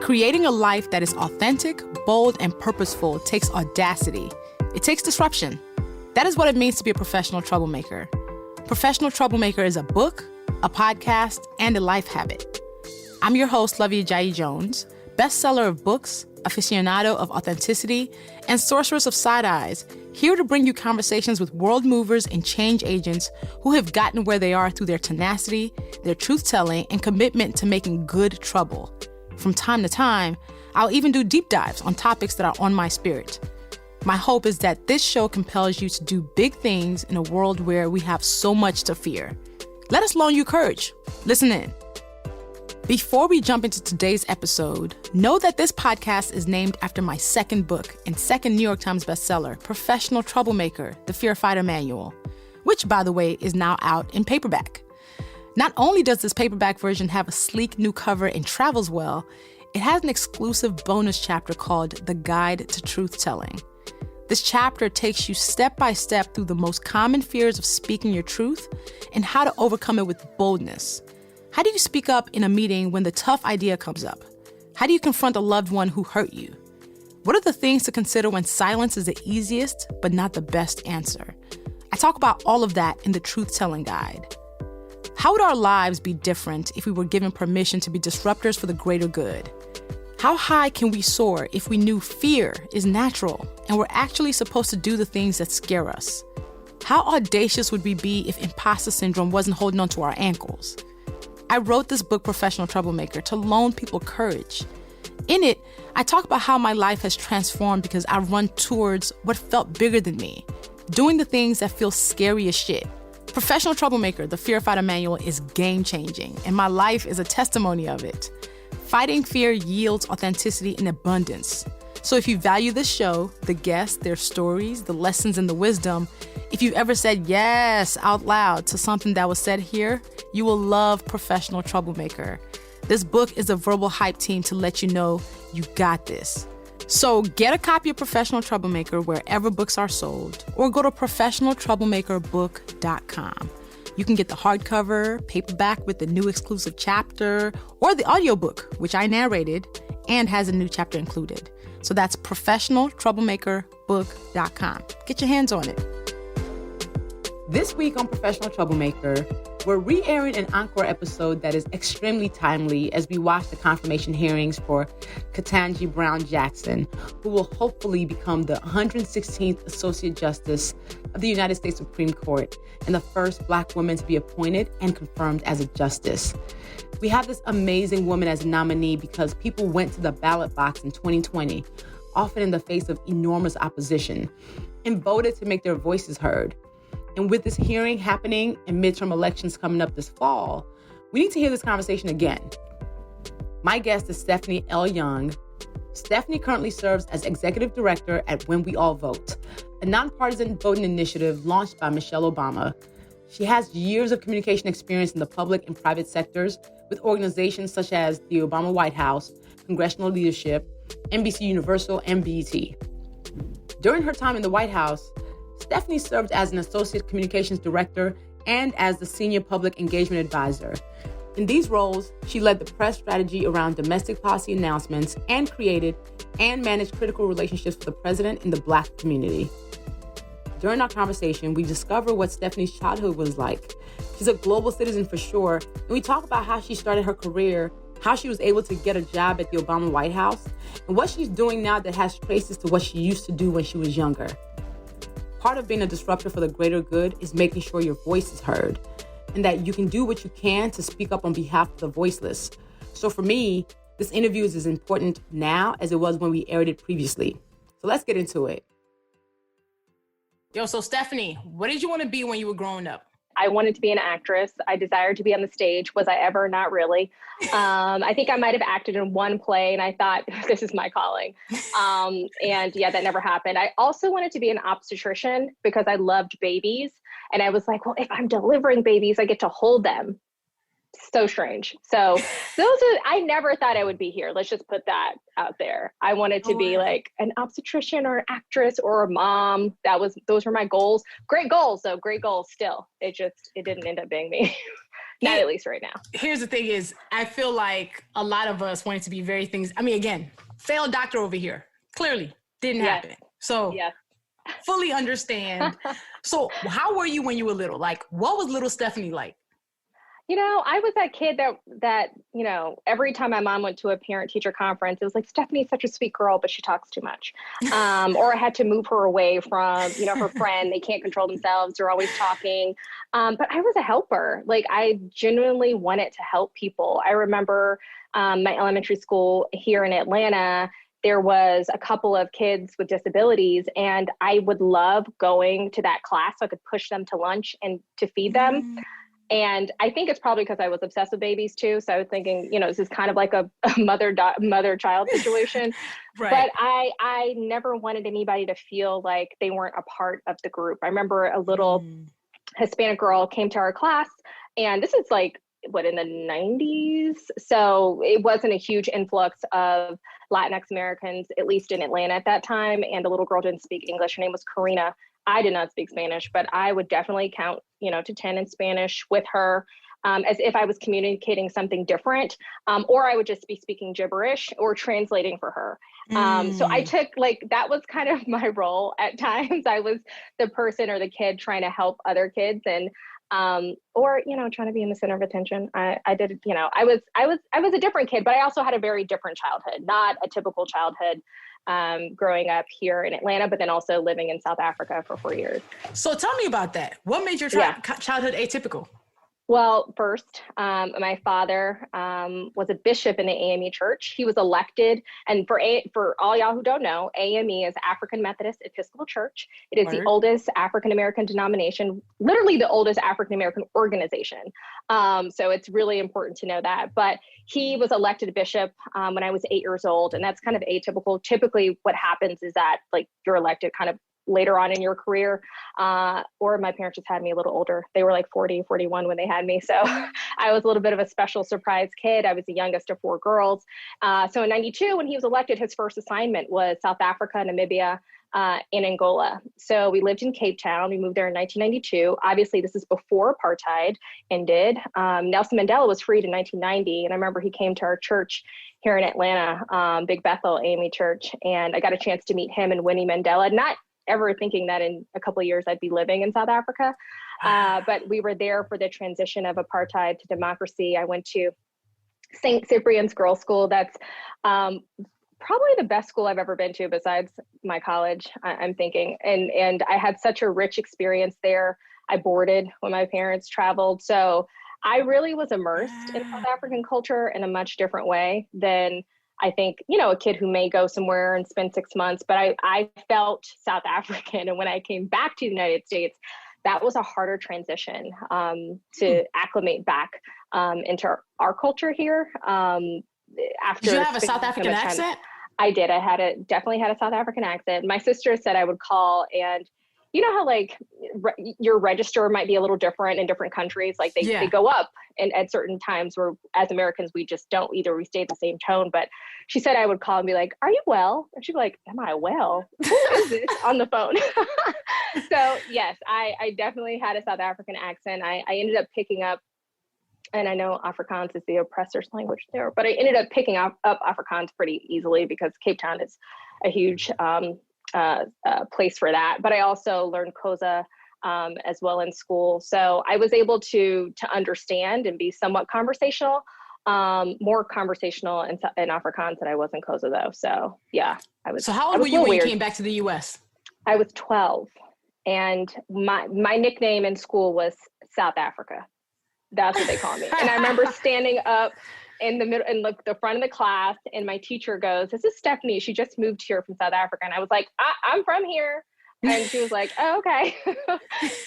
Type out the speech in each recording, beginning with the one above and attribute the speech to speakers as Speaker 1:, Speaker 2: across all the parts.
Speaker 1: Creating a life that is authentic, bold, and purposeful takes audacity. It takes disruption. That is what it means to be a professional troublemaker. Professional Troublemaker is a book, a podcast, and a life habit. I'm your host, Luvvie Jones, bestseller of books, aficionado of authenticity, and sorceress of side eyes, here to bring you conversations with world movers and change agents who have gotten where they are through their tenacity, their truth-telling, and commitment to making good trouble. From time to time, I'll even do deep dives on topics that are on my spirit. My hope is that this show compels you to do big things in a world where we have so much to fear. Let us loan you courage. Listen in. Before we jump into today's episode, know that this podcast is named after my second book and second New York Times bestseller, Professional Troublemaker, The Fear Fighter Manual, which, by the way, is now out in paperback. Not only does this paperback version have a sleek new cover and travels well, it has an exclusive bonus chapter called The Guide to Truth Telling. This chapter takes you step by step through the most common fears of speaking your truth and how to overcome it with boldness. How do you speak up in a meeting when the tough idea comes up? How do you confront a loved one who hurt you? What are the things to consider when silence is the easiest but not the best answer? I talk about all of that in the Truth Telling Guide. How would our lives be different if we were given permission to be disruptors for the greater good? How high can we soar if we knew fear is natural and we're actually supposed to do the things that scare us? How audacious would we be if imposter syndrome wasn't holding on to our ankles? I wrote this book, Professional Troublemaker, to loan people courage. In it, I talk about how my life has transformed because I run towards what felt bigger than me, doing the things that feel scary as shit. Professional Troublemaker, The Fear Fighter Manual is game-changing, and my life is a testimony of it. Fighting fear yields authenticity in abundance. So if you value this show, the guests, their stories, the lessons, and the wisdom, if you've ever said yes out loud to something that was said here, you will love Professional Troublemaker. This book is a verbal hype team to let you know you got this. So get a copy of Professional Troublemaker wherever books are sold, or go to professionaltroublemakerbook.com. You can get the hardcover, paperback with the new exclusive chapter, or the audiobook, which I narrated and has a new chapter included. So that's professionaltroublemakerbook.com. Get your hands on it. This week on Professional Troublemaker, we're re-airing an encore episode that is extremely timely as we watch the confirmation hearings for Ketanji Brown Jackson, who will hopefully become the 116th Associate Justice of the United States Supreme Court and the first Black woman to be appointed and confirmed as a justice. We have this amazing woman as a nominee because people went to the ballot box in 2020, often in the face of enormous opposition, and voted to make their voices heard. And with this hearing happening and midterm elections coming up this fall, we need to hear this conversation again. My guest is Stephanie L. Young. Stephanie currently serves as executive director at When We All Vote, a nonpartisan voting initiative launched by Michelle Obama. She has years of communication experience in the public and private sectors with organizations such as the Obama White House, Congressional Leadership, NBCUniversal, and BET. During her time in the White House, Stephanie served as an associate communications director and as the senior public engagement advisor. In these roles, she led the press strategy around domestic policy announcements and created and managed critical relationships for the president and the Black community. During our conversation, we discover what Stephanie's childhood was like. She's a global citizen for sure, and we talk about how she started her career, how she was able to get a job at the Obama White House, and what she's doing now that has traces to what she used to do when she was younger. Part of being a disruptor for the greater good is making sure your voice is heard and that you can do what you can to speak up on behalf of the voiceless. So for me, this interview is as important now as it was when we aired it previously. So let's get into it. So Stephanie, what did you want to be when you were growing up?
Speaker 2: I wanted to be an actress. I desired to be on the stage. Was I ever? Not really. I think I might have acted in one play and I thought, this is my calling. And yeah, that never happened. I also wanted to be an obstetrician because I loved babies. And I was like, well, if I'm delivering babies, I get to hold them. So strange. So I never thought I would be here. Let's just put that out there. I wanted to be like an obstetrician or an actress or a mom. Those were my goals. Great goals though. Great goals still. It didn't end up being me. Not at least right now.
Speaker 1: Here's the thing is, I feel like a lot of us wanted to be very things. I mean, again, failed doctor over here. Clearly didn't happen. So fully understand. So how were you when you were little? Like, what was little Stephanie like?
Speaker 2: You know, I was that kid that, you know, every time my mom went to a parent teacher conference, it was like, Stephanie's such a sweet girl, but she talks too much. Or I had to move her away from, you know, her friend. They can't control themselves. They're always talking. But I was a helper. Like, I genuinely wanted to help people. I remember my elementary school here in Atlanta, there was a couple of kids with disabilities, and I would love going to that class so I could push them to lunch and to feed them. And I think it's probably because I was obsessed with babies too. So I was thinking, you know, this is kind of like a mother-child situation. Right. But I never wanted anybody to feel like they weren't a part of the group. I remember a little Hispanic girl came to our class, and this is like, in the 90s? So it wasn't a huge influx of Latinx Americans, at least in Atlanta at that time. And the little girl didn't speak English. Her name was Karina. I did not speak Spanish, but I would definitely count, you know, to 10 in Spanish with her, as if I was communicating something different, or I would just be speaking gibberish or translating for her. So I took, like, that was kind of my role at times. I was the person or the kid trying to help other kids, and or, you know, trying to be in the center of attention. I did, you know, I was a different kid, but I also had a very different childhood, not a typical childhood, growing up here in Atlanta, but then also living in South Africa for 4 years.
Speaker 1: So tell me about that. What made your childhood atypical?
Speaker 2: Well, first, my father was a bishop in the AME Church. He was elected, and for all y'all who don't know, AME is African Methodist Episcopal Church. It is the oldest African American denomination, literally the oldest African American organization. So it's really important to know that. But he was elected bishop when I was 8 years old, and that's kind of atypical. Typically, what happens is that, like, you're elected kind of later on in your career, or my parents just had me a little older. They were like 40, 41 when they had me. So I was a little bit of a special surprise kid. I was the youngest of 4 girls. So in 92, when he was elected, his first assignment was South Africa, Namibia, and Angola. So we lived in Cape Town. We moved there in 1992. Obviously, this is before apartheid ended. Nelson Mandela was freed in 1990. And I remember he came to our church here in Atlanta, Big Bethel AME Church. And I got a chance to meet him and Winnie Mandela, not ever thinking that in a couple of years I'd be living in South Africa. But we were there for the transition of apartheid to democracy. I went to St. Cyprian's Girls' School. That's probably the best school I've ever been to besides my college, I'm thinking. And I had such a rich experience there. I boarded when my parents traveled. So I really was immersed in South African culture in a much different way than I think, you know, a kid who may go somewhere and spend 6 months, but I felt South African. And when I came back to the United States, that was a harder transition to acclimate back into our culture here. After
Speaker 1: Did you have a South African accent?
Speaker 2: I did. I definitely had a South African accent. My sister said I would call, and you know how, like, your register might be a little different in different countries. Like they go up, and at certain times where as Americans, we just don't, either we stay at the same tone. But she said I would call and be like, "Are you well?" And she'd be like, "Am I well? Who is this on the phone?" So yes, I definitely had a South African accent. I ended up picking up, and I know Afrikaans is the oppressor's language there, but I ended up picking up Afrikaans pretty easily because Cape Town is a huge place for that. But I also learned Xhosa as well in school. So I was able to understand and be somewhat conversational, more conversational in Afrikaans than I was in Xhosa though. So yeah, I was.
Speaker 1: So how old were you when you came back to the US?
Speaker 2: I was 12, and my nickname in school was South Africa. That's what they call me. And I remember standing up in the middle, in the front of the class, and my teacher goes, "This is Stephanie. She just moved here from South Africa." And I was like, I'm from here. And she was like, "Oh, okay."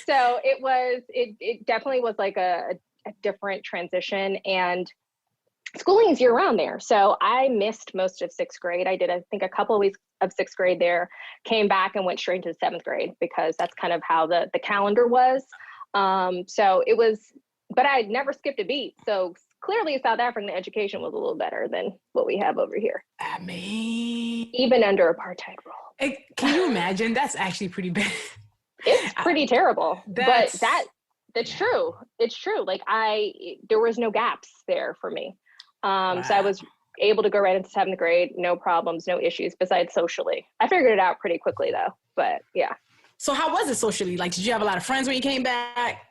Speaker 2: So it definitely was like a different transition, and schooling is year round there. So I missed most of 6th grade. I did, I think, a couple of weeks of 6th grade there, came back and went straight into 7th grade because that's kind of how the calendar was. So it was, but I had never skipped a beat. So clearly South African education was a little better than what we have over here.
Speaker 1: I mean,
Speaker 2: even under apartheid rule.
Speaker 1: Can you imagine? That's actually pretty bad.
Speaker 2: It's pretty terrible. But That's true. It's true. Like there was no gaps there for me.
Speaker 1: Wow.
Speaker 2: So I was able to go right into 7th grade, no problems, no issues besides socially. I figured it out pretty quickly though, but yeah.
Speaker 1: So how was it socially? Like, did you have a lot of friends when you came back?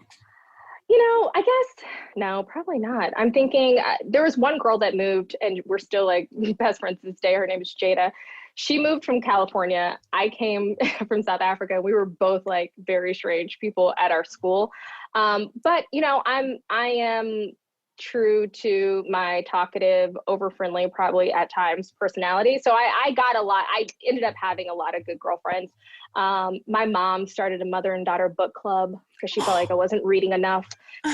Speaker 2: I guess, no, probably not. I'm thinking there was one girl that moved and we're still like best friends to this day. Her name is Jada. She moved from California. I came from South Africa. We were both like very strange people at our school. But I am true to my talkative, over friendly, probably at times personality. So I got a lot. I ended up having a lot of good girlfriends. My mom started a mother and daughter book club because she felt like I wasn't reading enough.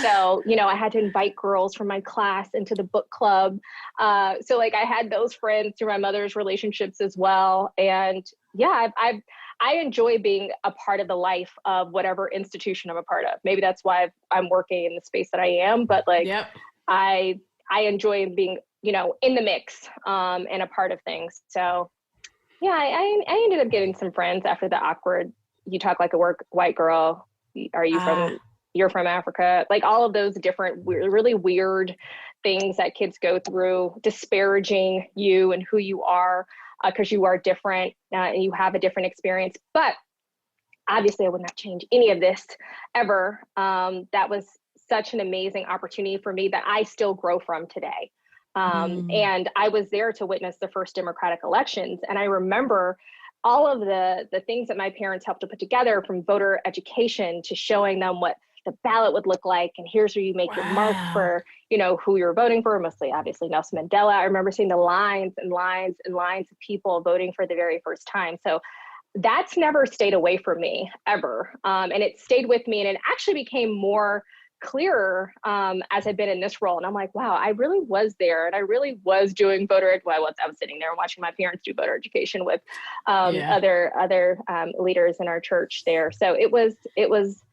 Speaker 2: So, I had to invite girls from my class into the book club. So like I had those friends through my mother's relationships as well. And yeah, I enjoy being a part of the life of whatever institution I'm a part of. Maybe that's why I'm working in the space that I am, but like,
Speaker 1: yep.
Speaker 2: I enjoy being, in the mix, and a part of things. So yeah, I ended up getting some friends after the awkward, you talk like a white girl. Are you you're from Africa? Like all of those different really weird things that kids go through, disparaging you and who you are, because you are different and you have a different experience. But obviously I would not change any of this ever. That was such an amazing opportunity for me that I still grow from today. And I was there to witness the first Democratic elections. And I remember all of the things that my parents helped to put together, from voter education to showing them what the ballot would look like. And here's where you make your mark for, who you're voting for, mostly obviously Nelson Mandela. I remember seeing the lines and lines and lines of people voting for the very first time. So that's never stayed away from me ever. And it stayed with me, and it actually became more clearer as I've been in this role. And I'm like, wow, I really was there, and I really was doing I was sitting there watching my parents do voter education with other leaders in our church there. So it was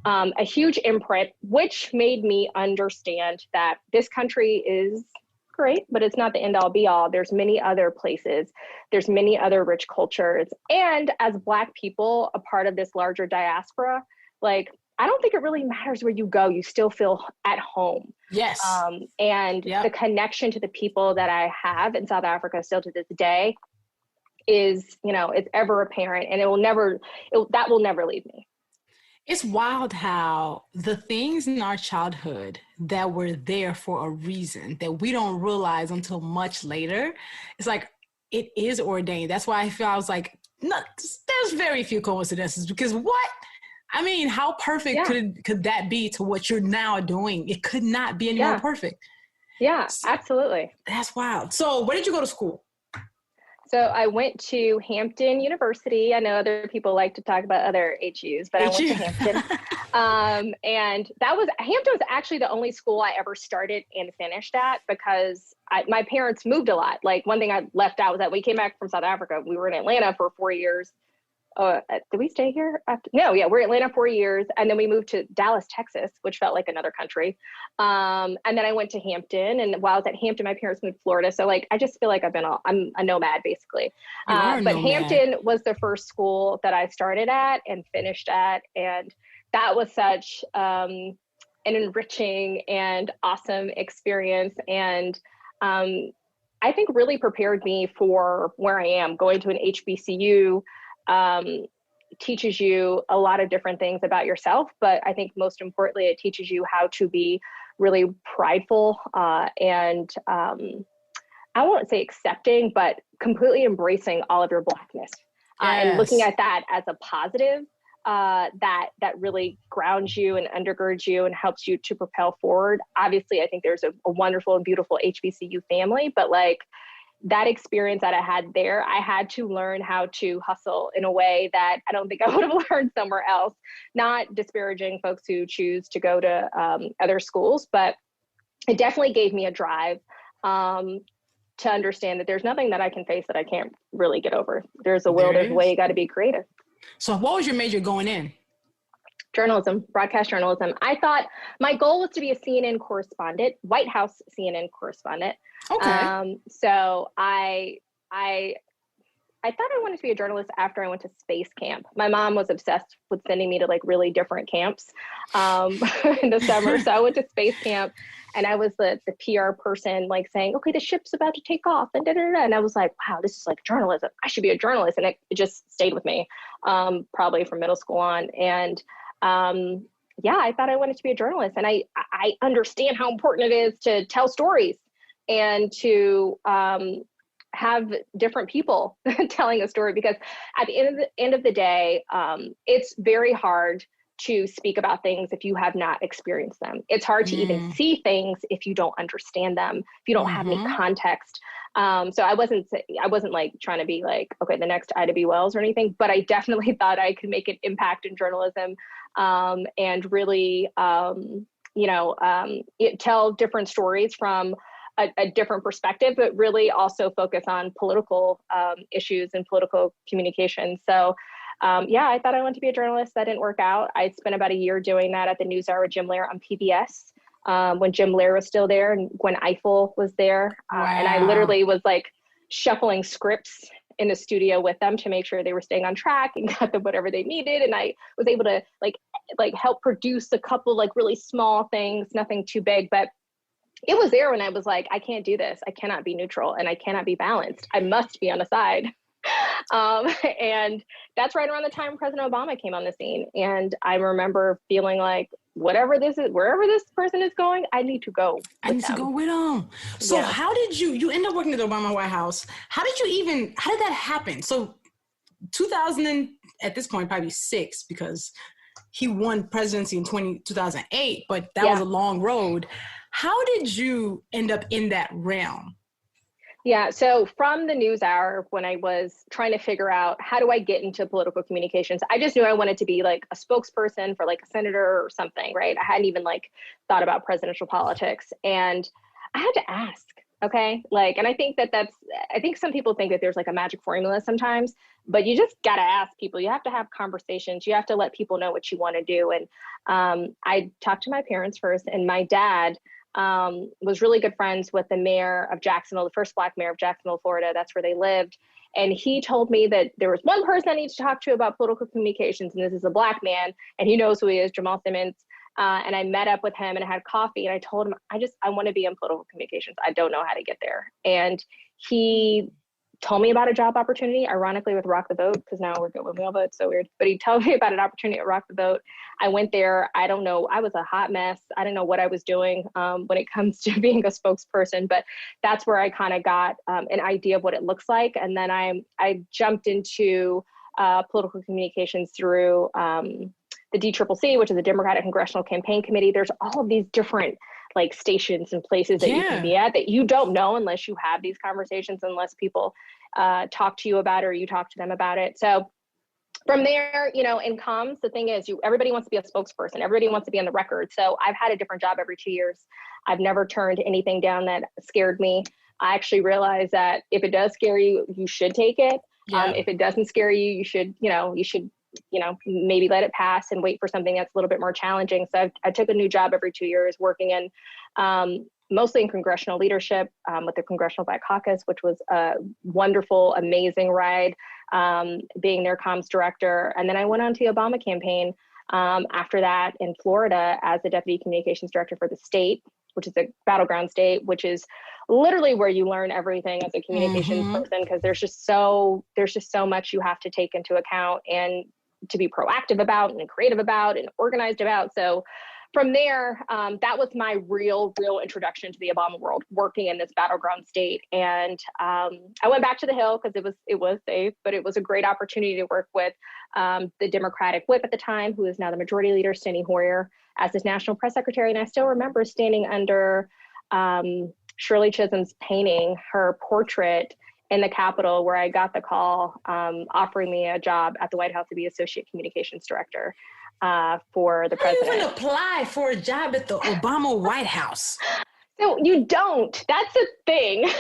Speaker 2: a huge imprint, which made me understand that this country is great, but it's not the end all be all. There's many other places. There's many other rich cultures. And as Black people, a part of this larger diaspora, like, I don't think it really matters where you go. You still feel at home.
Speaker 1: Yes.
Speaker 2: And the connection to the people that I have in South Africa still to this day is, it's ever apparent, and that will never leave me.
Speaker 1: It's wild how the things in our childhood that were there for a reason that we don't realize until much later, it's like, it is ordained. That's why I was like, no, there's very few coincidences, because what? I mean, how perfect could that be to what you're now doing? It could not be any more perfect.
Speaker 2: Yeah, absolutely.
Speaker 1: That's wild. So where did you go to school?
Speaker 2: So I went to Hampton University. I know other people like to talk about other HUs, but I went to Hampton. And Hampton was actually the only school I ever started and finished at, because my parents moved a lot. Like, one thing I left out was that we came back from South Africa. We were in Atlanta for 4 years. Did we stay here? We're in Atlanta 4 years. And then we moved to Dallas, Texas, which felt like another country. And then I went to Hampton, and while I was at Hampton, my parents moved to Florida. So like, I just feel like I'm a nomad basically. But nomad. Hampton was the first school that I started at and finished at. And that was such an enriching and awesome experience. And I think really prepared me for where I am. Going to an HBCU teaches you a lot of different things about yourself, but I think most importantly, it teaches you how to be really prideful and I won't say accepting, but completely embracing all of your Blackness and looking at that as a positive that really grounds you and undergirds you and helps you to propel forward. Obviously, I think there's a wonderful and beautiful HBCU family, but like, that experience that I had there, I had to learn how to hustle in a way that I don't think I would have learned somewhere else. Not disparaging folks who choose to go to other schools, but it definitely gave me a drive to understand that there's nothing that I can face that I can't really get over. There's a will, there's a way, you got to be creative.
Speaker 1: So what was your major going in?
Speaker 2: Journalism, broadcast journalism. I thought my goal was to be a CNN correspondent, White House CNN correspondent.
Speaker 1: Okay.
Speaker 2: So I I thought I wanted to be a journalist after I went to space camp. My mom was obsessed with sending me to like really different camps in the summer. So I went to space camp and I was the PR person, like saying, okay, the ship's about to take off and da-da-da. And I was like, wow, this is like journalism. I should be a journalist. And it just stayed with me probably from middle school on. And yeah, I thought I wanted to be a journalist. And I understand how important it is to tell stories and to have different people telling a story, because at the end of the day, it's very hard to speak about things if you have not experienced them. It's hard to even see things if you don't understand them, if you don't have any context. So I wasn't like trying to be like, okay, the next Ida B. Wells or anything, but I definitely thought I could make an impact in journalism and really, tell different stories from a different perspective, but really also focus on political issues and political communication. So I thought I wanted to be a journalist. That didn't work out. I spent about a year doing that at the NewsHour with Jim Lehrer on PBS when Jim Lehrer was still there and Gwen Ifill was there.
Speaker 1: Wow.
Speaker 2: And I literally was like shuffling scripts in the studio with them to make sure they were staying on track and got them whatever they needed. And I was able to like help produce a couple like really small things, nothing too big, but it was there when I was like, I can't do this. I cannot be neutral and I cannot be balanced. I must be on the side. And that's right around the time President Obama came on the scene. And I remember feeling like, wherever this person is going, I need to go.
Speaker 1: I need to go with them. So how did you end up working at the Obama White House? How did that happen? So 2000, at this point, probably 6, because he won presidency in 2008, but that was a long road. How did you end up in that realm?
Speaker 2: Yeah, so from the NewsHour, when I was trying to figure out how do I get into political communications, I just knew I wanted to be like a spokesperson for like a senator or something, right? I hadn't even like thought about presidential politics, and I had to ask, okay? Like, and I think I think some people think that there's like a magic formula sometimes, but you just got to ask people. You have to have conversations. You have to let people know what you want to do. And I talked to my parents first, and my dad was really good friends with the mayor of Jacksonville, the first Black mayor of Jacksonville, Florida. That's where they lived. And he told me that there was one person I need to talk to about political communications, and this is a Black man, and he knows who he is, Jamal Simmons. And I met up with him and I had coffee, and I told him, I want to be in political communications. I don't know how to get there. And he told me about a job opportunity, ironically with Rock the Vote, because now we're good with mail vote, so weird. But he told me about an opportunity at Rock the Vote. I went there. I don't know. I was a hot mess. I didn't know what I was doing when it comes to being a spokesperson, but that's where I kind of got an idea of what it looks like. And then I jumped into political communications through the DCCC, which is the Democratic Congressional Campaign Committee. There's all of these different like stations and places that you can be at that you don't know unless you have these conversations, unless people talk to you about it or you talk to them about it. So from there, in comms, the thing is everybody wants to be a spokesperson. Everybody wants to be on the record. So I've had a different job every 2 years. I've never turned anything down that scared me. I actually realized that if it does scare you, you should take it. If it doesn't scare you, you should maybe let it pass and wait for something that's a little bit more challenging. So I took a new job every 2 years, working in mostly in congressional leadership with the Congressional Black Caucus, which was a wonderful, amazing ride, being their comms director. And then I went on to the Obama campaign after that in Florida as the deputy communications director for the state, which is a battleground state, which is literally where you learn everything as a communications person, because there's just so much you have to take into account and to be proactive about and creative about and organized about. So from there, that was my real introduction to the Obama world, working in this battleground state. And I went back to the Hill because it was safe, but it was a great opportunity to work with the Democratic whip at the time, who is now the majority leader, Steny Hoyer, as his national press secretary. And I still remember standing under Shirley Chisholm's painting her portrait in the Capitol, where I got the call offering me a job at the White House to be associate communications director for the president.
Speaker 1: How do you even apply for a job at the Obama White House?
Speaker 2: So you don't. That's the thing.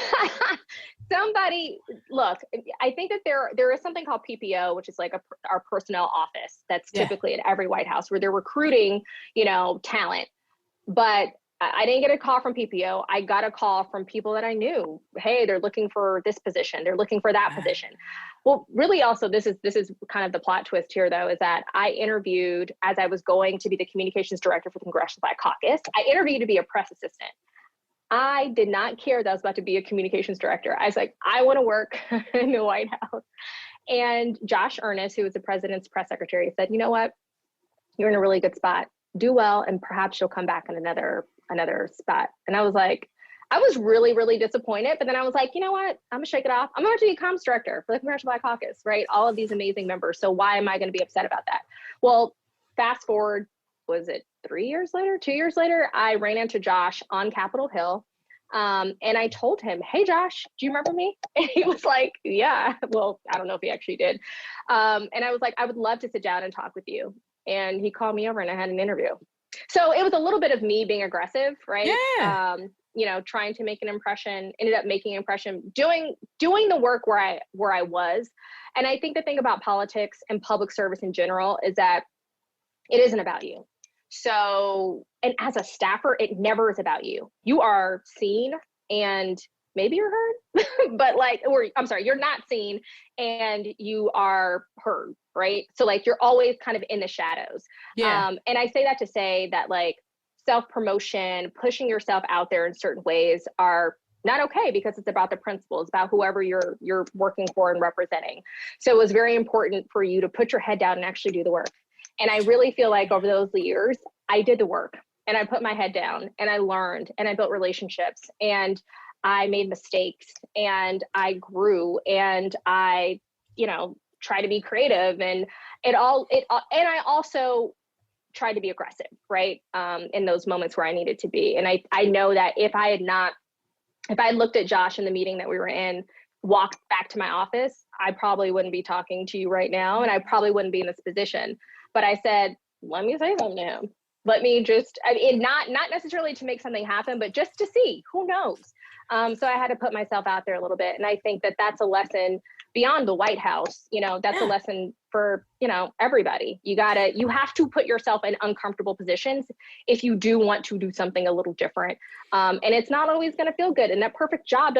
Speaker 2: Look, I think that there is something called PPO, which is like our personnel office that's typically at every White House, where they're recruiting, talent. But I didn't get a call from PPO. I got a call from people that I knew. Hey, they're looking for this position. They're looking for that position. Well, really also, this is kind of the plot twist here, though, is that I interviewed as I was going to be the communications director for the Congressional Black Caucus. I interviewed to be a press assistant. I did not care that I was about to be a communications director. I was like, I want to work in the White House. And Josh Earnest, who was the president's press secretary, said, you know what? You're in a really good spot. Do well, and perhaps you'll come back in another spot. And I was like, I was really, really disappointed. But then I was like, you know what? I'm gonna shake it off. I'm going to be a comms director for the Congressional Black Caucus, right? All of these amazing members. So why am I going to be upset about that? Well, fast forward, was it 2 years later, I ran into Josh on Capitol Hill. And I told him, hey, Josh, do you remember me? And he was like, yeah. Well, I don't know if he actually did. And I was like, I would love to sit down and talk with you. And he called me over and I had an interview. So it was a little bit of me being aggressive, right?
Speaker 1: Yeah.
Speaker 2: Trying to make an impression, ended up making an impression, doing the work where I was. And I think the thing about politics and public service in general is that it isn't about you. So, and as a staffer, it never is about you. You are seen and maybe you're heard, but you're not seen and you are heard, right? So like, you're always kind of in the shadows.
Speaker 1: Yeah.
Speaker 2: And I say that to say that like self-promotion, pushing yourself out there in certain ways are not okay because it's about the principles, about whoever you're working for and representing. So it was very important for you to put your head down and actually do the work. And I really feel like over those years, I did the work and I put my head down and I learned and I built relationships and I made mistakes and I grew and I, try to be creative and and I also tried to be aggressive, right? In those moments where I needed to be. And I know that if I had looked at Josh in the meeting that we were in, walked back to my office, I probably wouldn't be talking to you right now. And I probably wouldn't be in this position. But I said, let me say something to him. Let me just, not necessarily to make something happen, but just to see, who knows? So I had to put myself out there a little bit. And I think that that's a lesson beyond the White House. That's a lesson for, everybody. You have to put yourself in uncomfortable positions if you do want to do something a little different. And it's not always going to feel good. And that perfect job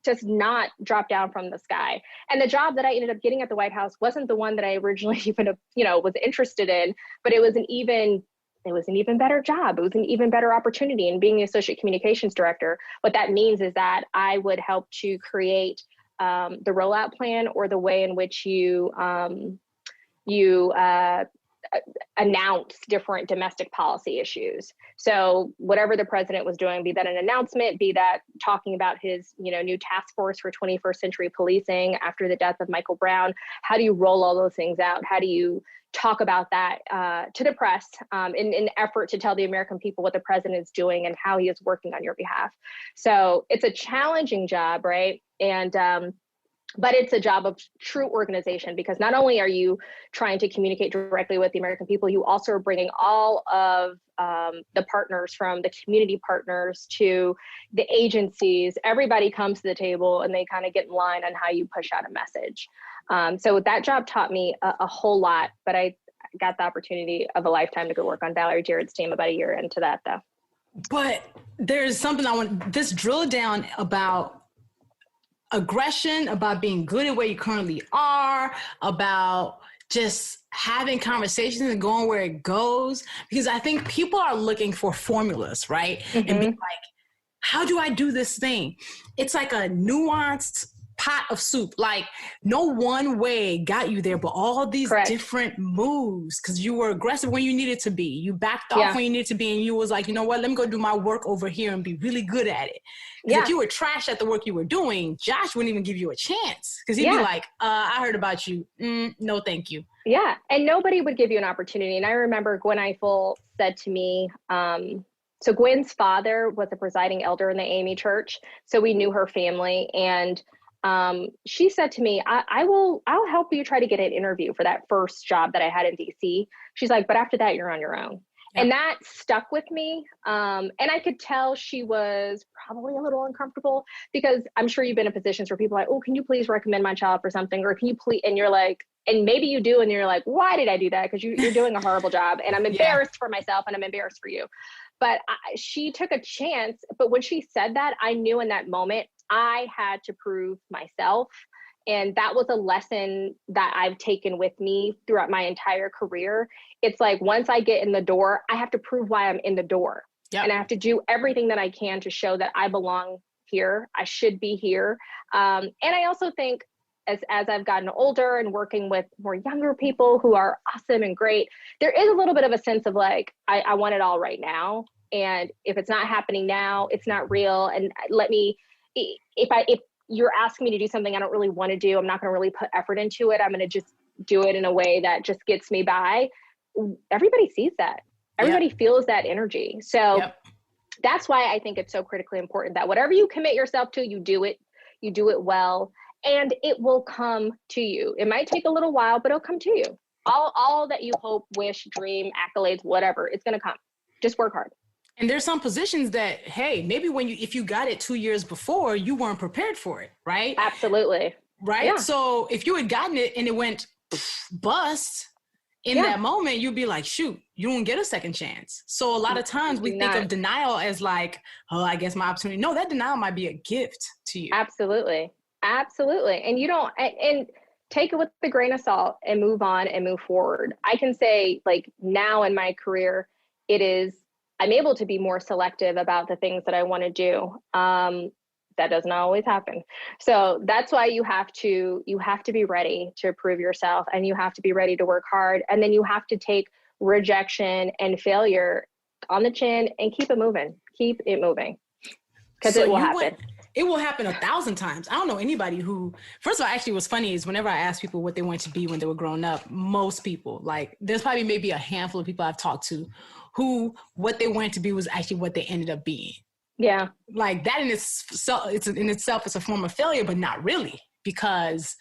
Speaker 2: does not drop down from the sky. And the job that I ended up getting at the White House wasn't the one that I originally even, was interested in, but it was an even better job. It was an even better opportunity in being the associate communications director. What that means is that I would help to create the rollout plan or the way in which you announce different domestic policy issues. So whatever the president was doing, be that an announcement, be that talking about his, new task force for 21st century policing after the death of Michael Brown, how do you roll all those things out? How do you talk about that to the press in an effort to tell the American people what the president is doing and how he is working on your behalf? So it's a challenging job, right? And but it's a job of true organization because not only are you trying to communicate directly with the American people, you also are bringing all of the partners, from the community partners to the agencies. Everybody comes to the table and they kind of get in line on how you push out a message. So that job taught me a whole lot, but I got the opportunity of a lifetime to go work on Valerie Jarrett's team about a year into that though.
Speaker 1: But there's something I want this drill down about aggression, about being good at where you currently are, about just having conversations and going where it goes. Because I think people are looking for formulas, right? Mm-hmm. And being like, how do I do this thing? It's like a nuanced pot of soup. Like no one way got you there, but all these
Speaker 2: Correct.
Speaker 1: Different moves, because you were aggressive when you needed to be. You backed off when you needed to be, and you was like, you know what, let me go do my work over here and be really good at it. Because if you were trash at the work you were doing, Josh wouldn't even give you a chance. Because he'd be like, I heard about you. No, thank you.
Speaker 2: Yeah. And nobody would give you an opportunity. And I remember Gwen Eiffel said to me, so Gwen's father was a presiding elder in the AME church. So we knew her family. And she said to me, I'll help you try to get an interview for that first job that I had in DC. She's like, but after that, you're on your own. Yeah. And that stuck with me. And I could tell she was probably a little uncomfortable because I'm sure you've been in positions where people are like, oh, can you please recommend my child for something? Or can you please, and you're like, and maybe you do. And you're like, why did I do that? Because you're doing a horrible job. And I'm embarrassed for myself and I'm embarrassed for you. But she took a chance. But when she said that, I knew in that moment I had to prove myself. And that was a lesson that I've taken with me throughout my entire career. It's like, once I get in the door, I have to prove why I'm in the door. Yep. And I have to do everything that I can to show that I belong here. I should be here. And I also think as I've gotten older and working with more younger people who are awesome and great, there is a little bit of a sense of like, I want it all right now. And if it's not happening now, it's not real. And if you're asking me to do something I don't really want to do, I'm not going to really put effort into it. I'm going to just do it in a way that just gets me by. Everybody sees that. Everybody feels that energy. So that's why I think it's so critically important that whatever you commit yourself to, you do it well, and it will come to you. It might take a little while, but it'll come to you. All that you hope, wish, dream, accolades, whatever, it's going to come. Just work hard.
Speaker 1: And there's some positions that, hey, maybe if you got it 2 years before, you weren't prepared for it, right?
Speaker 2: Absolutely.
Speaker 1: Right? Yeah. So if you had gotten it and it went bust in that moment, you'd be like, shoot, you don't get a second chance. So a lot of times we think of denial as like, oh, I guess my opportunity. No, that denial might be a gift to you. Absolutely.
Speaker 2: And you don't, and take it with a grain of salt and move on and move forward. I can say, like, now in my career, I'm able to be more selective about the things that I want to do. That doesn't always happen. So that's why you have to be ready to prove yourself, and you have to be ready to work hard. And then you have to take rejection and failure on the chin and keep it moving. Keep it moving. Because it will happen.
Speaker 1: It will happen 1,000 times. I don't know anybody who, first of all, actually what's funny is whenever I ask people what they want to be when they were growing up, most people, like, there's probably maybe a handful of people I've talked to who what they wanted to be was actually what they ended up being.
Speaker 2: Yeah.
Speaker 1: Like that in itself is a form of failure, but not really, because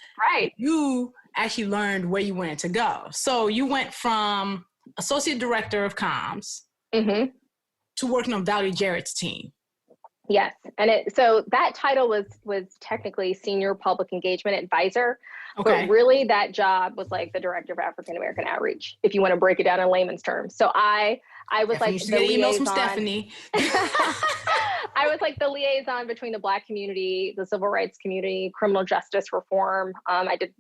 Speaker 1: you actually learned where you wanted to go. So you went from associate director of comms to working on Valerie Jarrett's team.
Speaker 2: Yes. And so that title was technically senior public engagement advisor, but really that job was like the director of African American outreach, if you want to break it down in layman's terms. So I was like the emails from Stephanie. I was like the liaison between the Black community, the civil rights community, criminal justice reform. I did,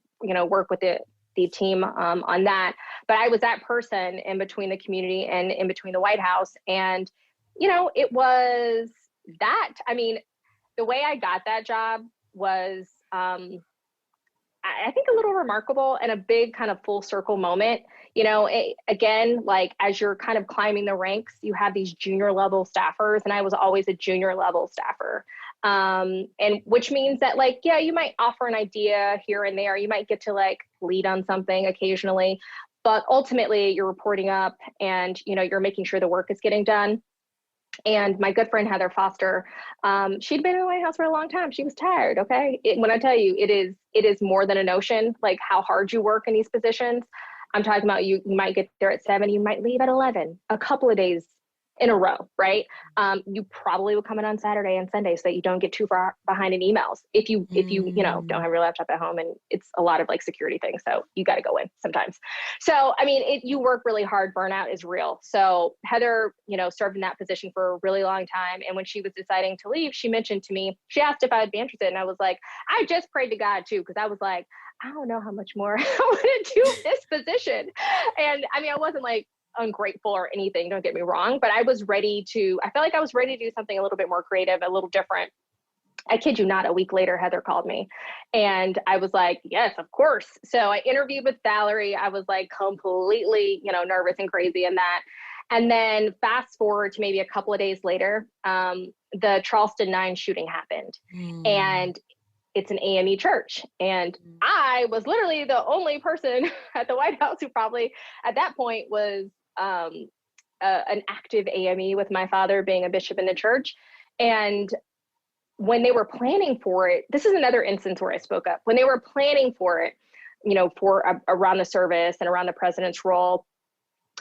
Speaker 2: work with the team on that, but I was that person in between the community and in between the White House. And, it was that, the way I got that job was, I think a little remarkable and a big kind of full circle moment. Again, like as you're kind of climbing the ranks, you have these junior level staffers, and I was always a junior level staffer. And which means that you might offer an idea here and there. You might get to lead on something occasionally, but ultimately you're reporting up and, you're making sure the work is getting done. And my good friend, Heather Foster, she'd been in the White House for a long time. She was tired. Okay. When I tell you, it is more than a notion, like how hard you work in these positions. I'm talking about you might get there at 7, you might leave at 11, a couple of days in a row, right? You probably will come in on Saturday and Sunday so that you don't get too far behind in emails. If you don't have your laptop at home, and it's a lot of security things. So you got to go in sometimes. So, you work really hard. Burnout is real. So Heather, served in that position for a really long time. And when she was deciding to leave, she mentioned to me, she asked if I would be interested. And I was like, I just prayed to God too. Cause I was like, I don't know how much more I want to do this position. And I wasn't ungrateful or anything, don't get me wrong, but I felt like I was ready to do something a little bit more creative, a little different. I kid you not, a week later, Heather called me and I was like, yes, of course. So I interviewed with Valerie. I was completely, nervous and crazy in that. And then fast forward to maybe a couple of days later, the Charleston 9 shooting happened. And it's an AME church. And I was literally the only person at the White House who probably at that point was an active AME, with my father being a bishop in the church. And when they were planning for it, this is another instance where I spoke up. When they were planning for it, around the service and around the president's role,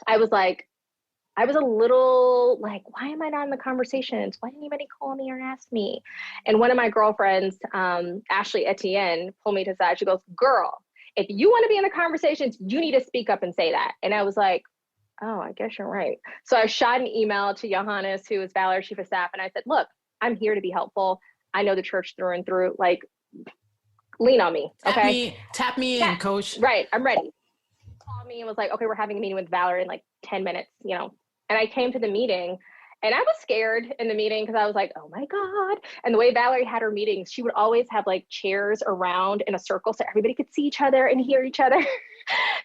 Speaker 2: I was a little why am I not in the conversations? Why didn't anybody call me or ask me? And one of my girlfriends, Ashley Etienne, pulled me to the side. She goes, girl, if you want to be in the conversations, you need to speak up and say that. And I was like, oh, I guess you're right. So I shot an email to Johannes, who is Valerie's chief of staff. And I said, look, I'm here to be helpful. I know the church through and through, like, lean on me. Okay.
Speaker 3: Tap me in, coach.
Speaker 2: Right. I'm ready. He called me and was like, okay, we're having a meeting with Valerie in like 10 minutes, you know. And I came to the meeting and I was scared in the meeting because I was like, oh my God. And the way Valerie had her meetings, she would always have like chairs around in a circle so everybody could see each other and hear each other.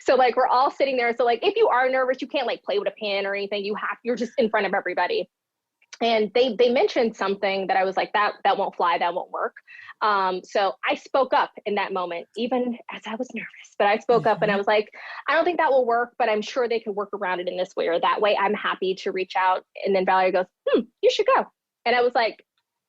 Speaker 2: So like we're all sitting there. So like if you are nervous, you can't like play with a pen or anything. You're just in front of everybody. And they mentioned something that I was like, that won't fly, that won't work. So I spoke up in that moment, even as I was nervous, but I spoke up and I was like, I don't think that will work, but I'm sure they could work around it in this way or that way. I'm happy to reach out. And then Valerie goes, you should go. And I was like,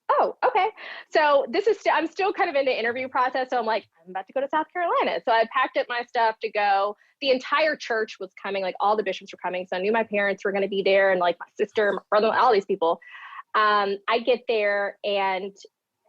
Speaker 2: oh, okay. So I'm still kind of in the interview process. So I'm like, I'm about to go to South Carolina. So I packed up my stuff to go. The entire church was coming, like all the bishops were coming. So I knew my parents were going to be there and like my sister, my brother, all these people. I get there and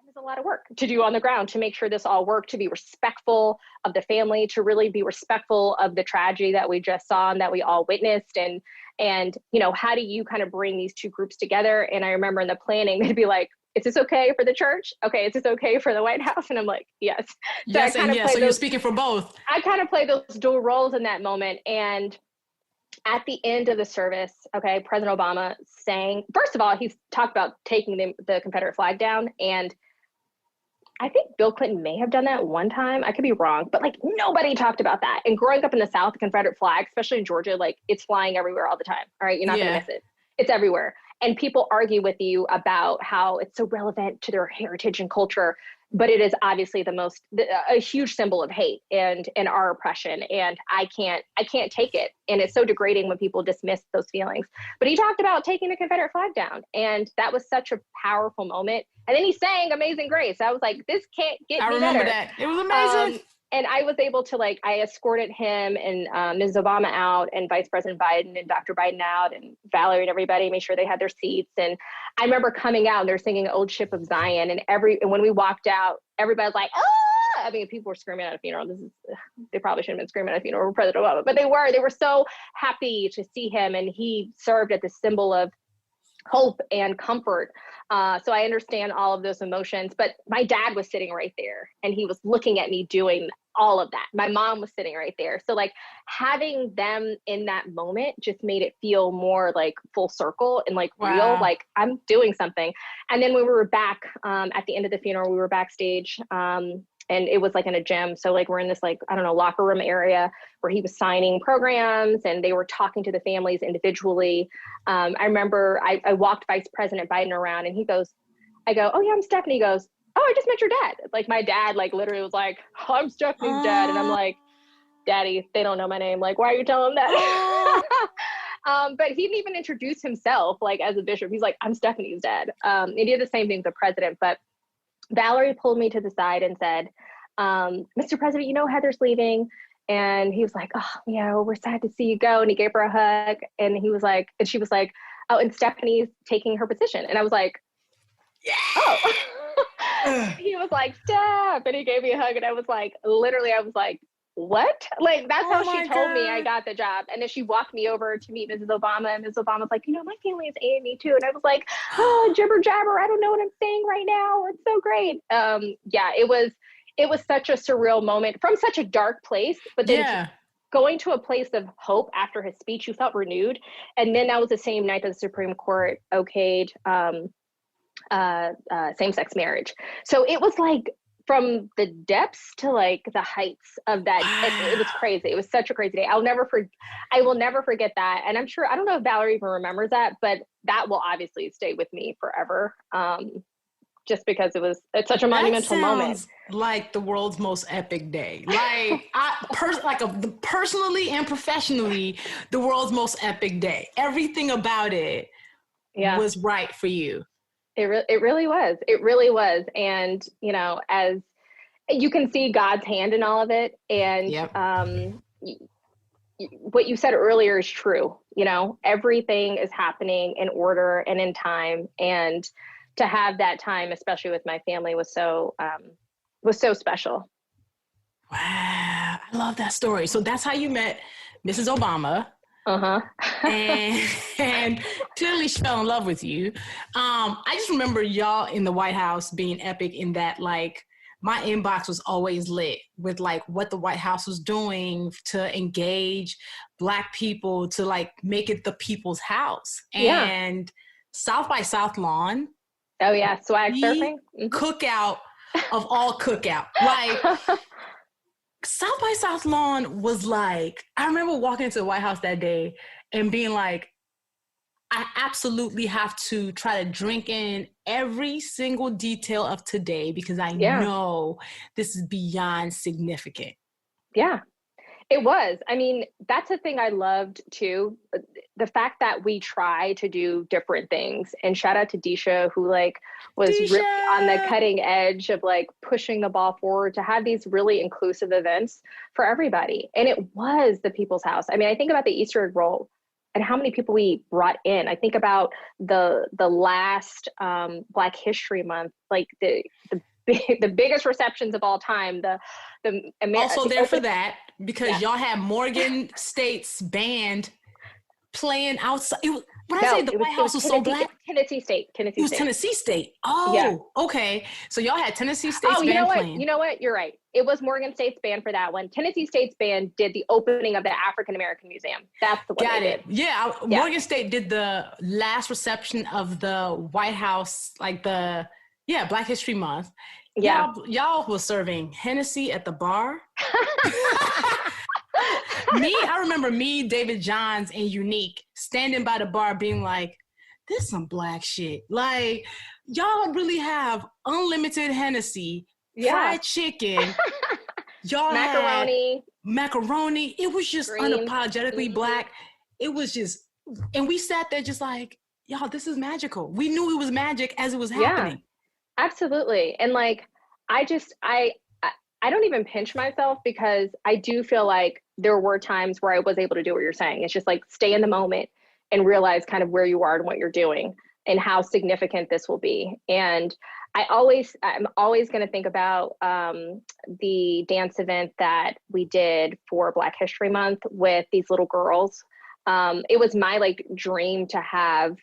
Speaker 2: there's a lot of work to do on the ground to make sure this all worked, to be respectful of the family, to really be respectful of the tragedy that we just saw and that we all witnessed. And, you know, how do you kind of bring these two groups together? And I remember in the planning, they'd be like, is this okay for the church? Okay, is this okay for the White House? And I'm like, yes.
Speaker 3: Yes, and yes. So you're speaking for both.
Speaker 2: I kind of play those dual roles in that moment. And at the end of the service, okay, President Obama saying, first of all, he's talked about taking the Confederate flag down. And I think Bill Clinton may have done that one time. I could be wrong, but like nobody talked about that. And growing up in the South, the Confederate flag, especially in Georgia, like it's flying everywhere all the time. All right, you're not gonna miss it. It's everywhere. And people argue with you about how it's so relevant to their heritage and culture, but it is obviously a huge symbol of hate and our oppression. And I can't take it. And it's so degrading when people dismiss those feelings. But he talked about taking the Confederate flag down. And that was such a powerful moment. And then he sang Amazing Grace. I was like, this can't get any better.
Speaker 3: I remember that. It was amazing.
Speaker 2: And I was able to I escorted him and Ms. Obama out and Vice President Biden and Dr. Biden out and Valerie and everybody, made sure they had their seats. And I remember coming out and they're singing Old Ship of Zion. And when we walked out, everybody was like, ah! I mean, people were screaming at a funeral. They probably shouldn't have been screaming at a funeral for President Obama, but they were so happy to see him. And he served as the symbol of hope and comfort. So I understand all of those emotions, but my dad was sitting right there and he was looking at me doing all of that. My mom was sitting right there. So like having them in that moment just made it feel more like full circle and like real, like I'm doing something. And then when we were back at the end of the funeral, we were backstage and it was like in a gym. So like we're in this like, I don't know, locker room area where he was signing programs and they were talking to the families individually. I remember I walked Vice President Biden around and I go, oh yeah, I'm Stephanie. He goes, oh, I just met your dad. Like my dad like literally was like, oh, I'm Stephanie's dad. And I'm like, Daddy, they don't know my name. Like, why are you telling them that? But he didn't even introduce himself like as a bishop. He's like, I'm Stephanie's dad. And he did the same thing with the president. But Valerie pulled me to the side and said, Mr. President, you know Heather's leaving. And he was like, oh, yeah, well, we're sad to see you go. And he gave her a hug. And she was like, oh, and Stephanie's taking her position. And I was like, yeah. Oh. He was like, Steph. And he gave me a hug. And I was like, what? Like, that's how she told me I got the job. And then she walked me over to meet Mrs. Obama. And Mrs. Obama was like, you know, my family is A&E too. And I was like, oh, jibber jabber. I don't know what I'm saying right now. It's so great. Yeah, it was such a surreal moment from such a dark place, but then going to a place of hope after his speech, you felt renewed. And then that was the same night that the Supreme Court okayed same-sex marriage. So it was like from the depths to like the heights of that. It was crazy. It was such a crazy day. I will never forget that. And I'm sure, I don't know if Valerie even remembers that, but that will obviously stay with me forever. Just because it's such a monumental moment.
Speaker 3: Like the world's most epic day. Like personally and professionally, the world's most epic day. Everything about it was right for you.
Speaker 2: It really was. It really was. And, you know, as you can see God's hand in all of it. And what you said earlier is true. You know, everything is happening in order and in time. And to have that time, especially with my family, was so special.
Speaker 3: Wow. I love that story. So that's how you met Mrs. Obama.
Speaker 2: Uh-huh.
Speaker 3: and clearly she fell in love with you. I just remember y'all in the White House being epic in that, like, my inbox was always lit with like what the White House was doing to engage Black people, to like make it the people's house. And South by South Lawn.
Speaker 2: Oh yeah, swag surfing.
Speaker 3: Cookout of all cookout. Like South by South Lawn was like, I remember walking into the White House that day and being like, I absolutely have to try to drink in every single detail of today because I know this is beyond significant.
Speaker 2: Yeah, it was. I mean, that's the thing I loved too. The fact that we try to do different things, and shout out to Disha, who like was really on the cutting edge of like pushing the ball forward to have these really inclusive events for everybody. And it was the people's house. I mean, I think about the Easter egg roll and how many people we brought in. I think about the last Black History Month, like the biggest receptions of all time.
Speaker 3: Also there for that, because y'all had Morgan State's band playing outside. The White House was so Black?
Speaker 2: Tennessee State.
Speaker 3: It was Tennessee State. Oh, okay. So y'all had Tennessee State's band playing.
Speaker 2: You know what? You're right. It was Morgan State's band for that one. Tennessee State's band did the opening of the African American Museum. That's the one.
Speaker 3: Got it. Yeah, Morgan State did the last reception of the White House, like the Black History Month. Yeah, y'all was serving Hennessy at the bar. I remember David Johns, and Unique standing by the bar being like, this is some Black shit. Like, y'all really have unlimited Hennessy, fried chicken, y'all macaroni. It was just unapologetically Black. It was just, and we sat there just like, y'all, this is magical. We knew it was magic as it was happening.
Speaker 2: Absolutely. And like, I don't even pinch myself, because I do feel like there were times where I was able to do what you're saying. It's just like, stay in the moment and realize kind of where you are and what you're doing and how significant this will be. And I'm always going to think about the dance event that we did for Black History Month with these little girls. It was my like dream to have.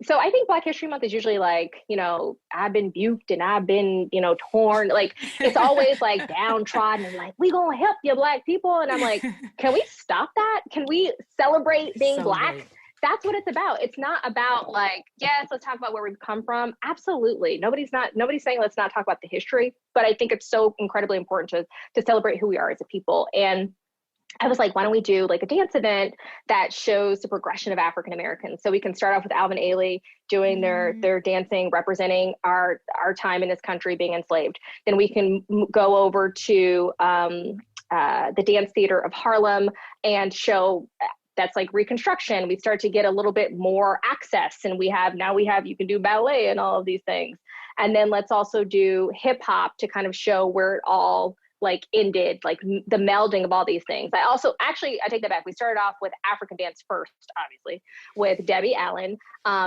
Speaker 2: So I think Black History Month is usually like, you know, I've been buked and I've been, you know, torn. Like, it's always like downtrodden and like, we gonna help you Black people. And I'm like, can we stop that? Can we celebrate being Black? That's what it's about. It's not about like, yes, let's talk about where we've come from. Absolutely. Nobody's saying let's not talk about the history, but I think it's so incredibly important to celebrate who we are as a people. And I was like, why don't we do like a dance event that shows the progression of African Americans? So we can start off with Alvin Ailey doing their dancing, representing our time in this country being enslaved. Then we can go over to the Dance Theater of Harlem and show that's like Reconstruction. We start to get a little bit more access, and we have you can do ballet and all of these things. And then let's also do hip hop to kind of show where it all like ended, like the melding of all these things. I take that back. We started off with African dance first, obviously, with Debbie Allen.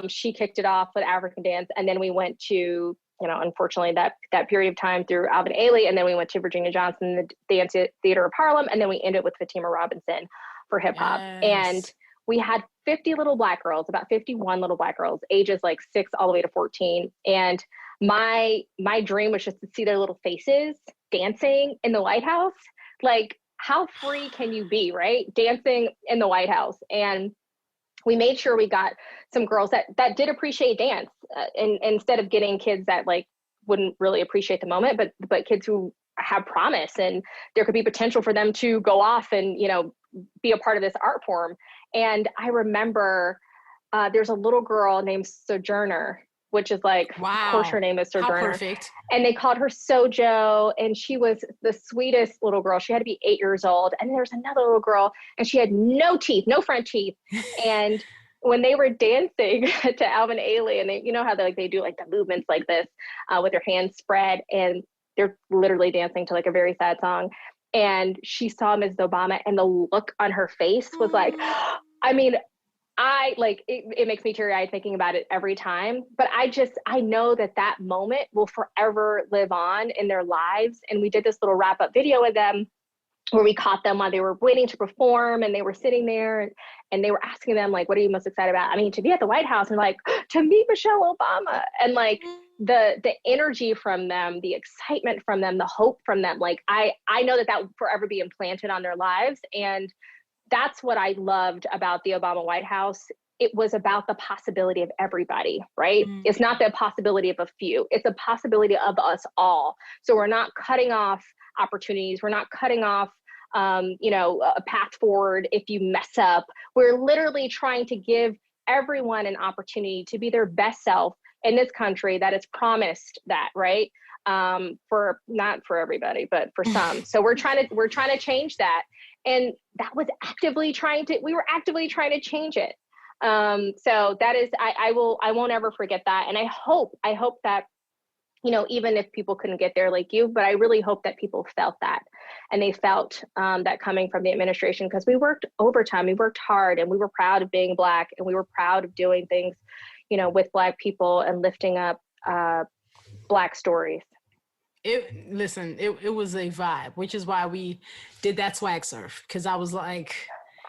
Speaker 2: She kicked it off with African dance. And then we went to, you know, unfortunately that period of time through Alvin Ailey. And then we went to Virginia Johnson, the Dance Theater of Harlem. And then we ended with Fatima Robinson for hip hop. Yes. And we had 50 little Black girls, about 51 little Black girls, ages like 6 all the way to 14. And my dream was just to see their little faces dancing in the White House. Like, how free can you be, right? Dancing in the White House. And we made sure we got some girls that did appreciate dance, and instead of getting kids that like wouldn't really appreciate the moment, but kids who have promise, and there could be potential for them to go off and, you know, be a part of this art form. And I remember there's a little girl named Sojourner, which is like, wow, of course her name is Sojourner.
Speaker 3: How perfect.
Speaker 2: And they called her Sojo, and she was the sweetest little girl. She had to be 8 years old. And there's another little girl, and she had no teeth, no front teeth. And when they were dancing to Alvin Ailey, and they, you know how they do like the movements like this with their hands spread, and they're literally dancing to like a very sad song. And she saw Mrs. Obama, and the look on her face was like, I mean, it makes me teary-eyed thinking about it every time, but I know that moment will forever live on in their lives. And we did this little wrap-up video with them where we caught them while they were waiting to perform, and they were sitting there and they were asking them, like, what are you most excited about? I mean, to be at the White House, and like, to meet Michelle Obama. And like the energy from them, the excitement from them, the hope from them, like I know that will forever be implanted on their lives. And that's what I loved about the Obama White House. It was about the possibility of everybody, right? It's not the possibility of a few. It's a possibility of us all. So we're not cutting off opportunities. We're not cutting off, a path forward if you mess up. We're literally trying to give everyone an opportunity to be their best self in this country that is promised that, right? For not for everybody, but for some. So we're trying to change that. And that was we were actively trying to change it. So that is, I won't ever forget that. And I hope that, even if people couldn't get there like you, but I really hope that people felt that, and they felt that coming from the administration, because we worked overtime, we worked hard, and we were proud of being Black, and we were proud of doing things, with Black people and lifting up Black stories.
Speaker 3: It was a vibe, which is why we did that swag surf. Cause I was like,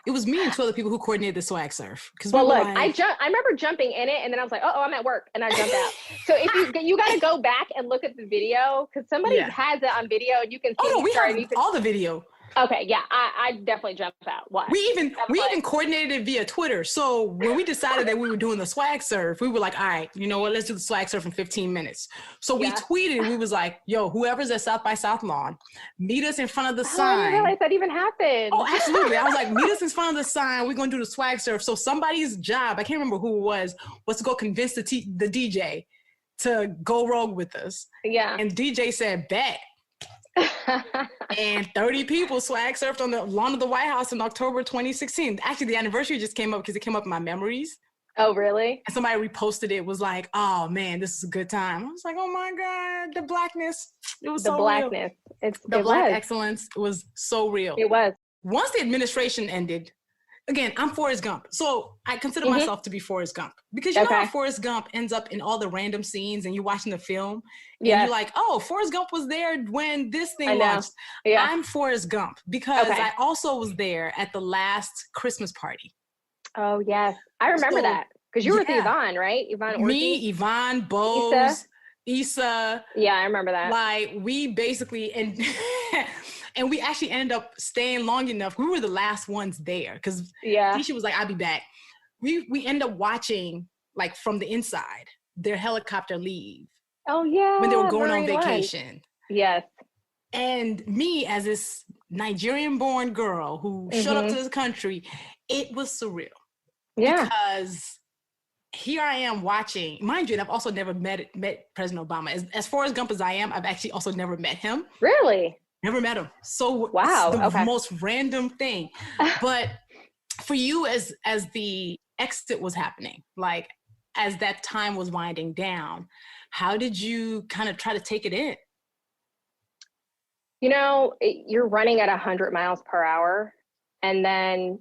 Speaker 3: it was me and two other people who coordinated the swag surf.
Speaker 2: Well, look, I remember jumping in it, and then I was like, oh, I'm at work, and I jumped out. So if you got to go back and look at the video, because somebody has it on video, and you can see.
Speaker 3: Oh no, we have all the video.
Speaker 2: Okay, yeah, I definitely jumped out. Why?
Speaker 3: We even coordinated it via Twitter. So when we decided that we were doing the swag surf, we were like, all right, you know what? Let's do the swag surf in 15 minutes. So we tweeted, we was like, yo, whoever's at South by South Lawn, meet us in front of the sign.
Speaker 2: I didn't realize that even happened.
Speaker 3: Oh, absolutely. I was like, meet us in front of the sign. We're going to do the swag surf. So somebody's job, I can't remember who it was to go convince the DJ to go rogue with us.
Speaker 2: Yeah.
Speaker 3: And DJ said, bet. And 30 people swag surfed on the lawn of the White House in October 2016. Actually, the anniversary just came up because it came up in my memories.
Speaker 2: Oh, really?
Speaker 3: And somebody reposted it, was like, oh man, this is a good time. I was like, oh my God, the Blackness. It was so
Speaker 2: Blackness.
Speaker 3: Real. The Black excellence was so real.
Speaker 2: It was.
Speaker 3: Once the administration ended, again, I'm Forrest Gump. So I consider myself to be Forrest Gump, because you know how Forrest Gump ends up in all the random scenes, and you're watching the film and you're like, oh, Forrest Gump was there when this thing launched. Yeah. I'm Forrest Gump because I also was there at the last Christmas party.
Speaker 2: Oh, yes. I remember that because you were with Yvonne, right? Yvonne Ortiz?
Speaker 3: Me, Yvonne, Bose, Issa.
Speaker 2: Yeah, I remember that.
Speaker 3: Like, we basically... And we actually ended up staying long enough. We were the last ones there because Tisha was like, I'll be back. We ended up watching, like, from the inside, their helicopter leave.
Speaker 2: Oh, yeah.
Speaker 3: When they were going on vacation.
Speaker 2: Yes.
Speaker 3: And me, as this Nigerian-born girl who showed up to this country, it was surreal. Yeah. Because here I am watching, mind you, and I've also never met President Obama. As Forrest Gump as I am, I've actually also never met him.
Speaker 2: Really?
Speaker 3: Never met him. So
Speaker 2: wow,
Speaker 3: it's the most random thing. But for you, as the exit was happening, like as that time was winding down, how did you kind of try to take it in?
Speaker 2: You're running at 100 miles per hour, and then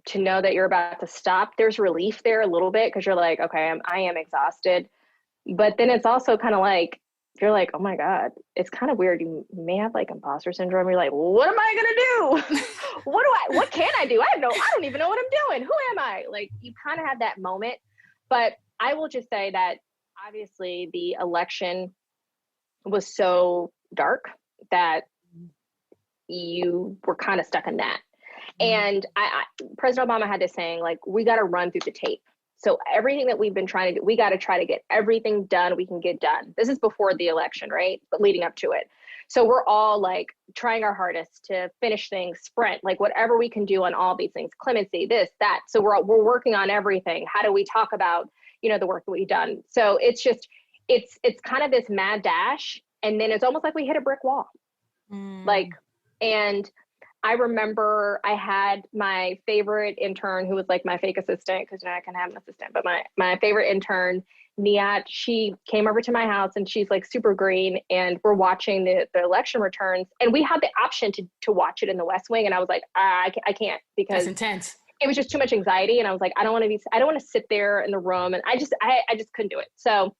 Speaker 2: to know that you're about to stop, there's relief there a little bit because you're like, okay, I am exhausted. But then it's also kind of like, you're like, oh my God, it's kind of weird. You may have like imposter syndrome. You're like, what am I going to do? What can I do? I don't even know what I'm doing. Who am I? Like, you kind of have that moment. But I will just say that obviously the election was so dark that you were kind of stuck in that. And President Obama had this saying, like, we got to run through the tape. So everything that we've been trying to do, we got to try to get everything done we can get done. This is before the election, right? But leading up to it. So we're all like trying our hardest to finish things, sprint, like whatever we can do on all these things, clemency, this, that. So we're working on everything. How do we talk about, the work that we've done? So it's just, it's kind of this mad dash. And then it's almost like we hit a brick wall. And I remember I had my favorite intern who was like my fake assistant, because I can have an assistant, but my favorite intern, Niat, she came over to my house and she's like super green, and we're watching the election returns, and we had the option to watch it in the West Wing. And I was like, I can't, because
Speaker 3: that's intense.
Speaker 2: It was just too much anxiety. And I was like, I don't want to sit there in the room. And I just couldn't do it. So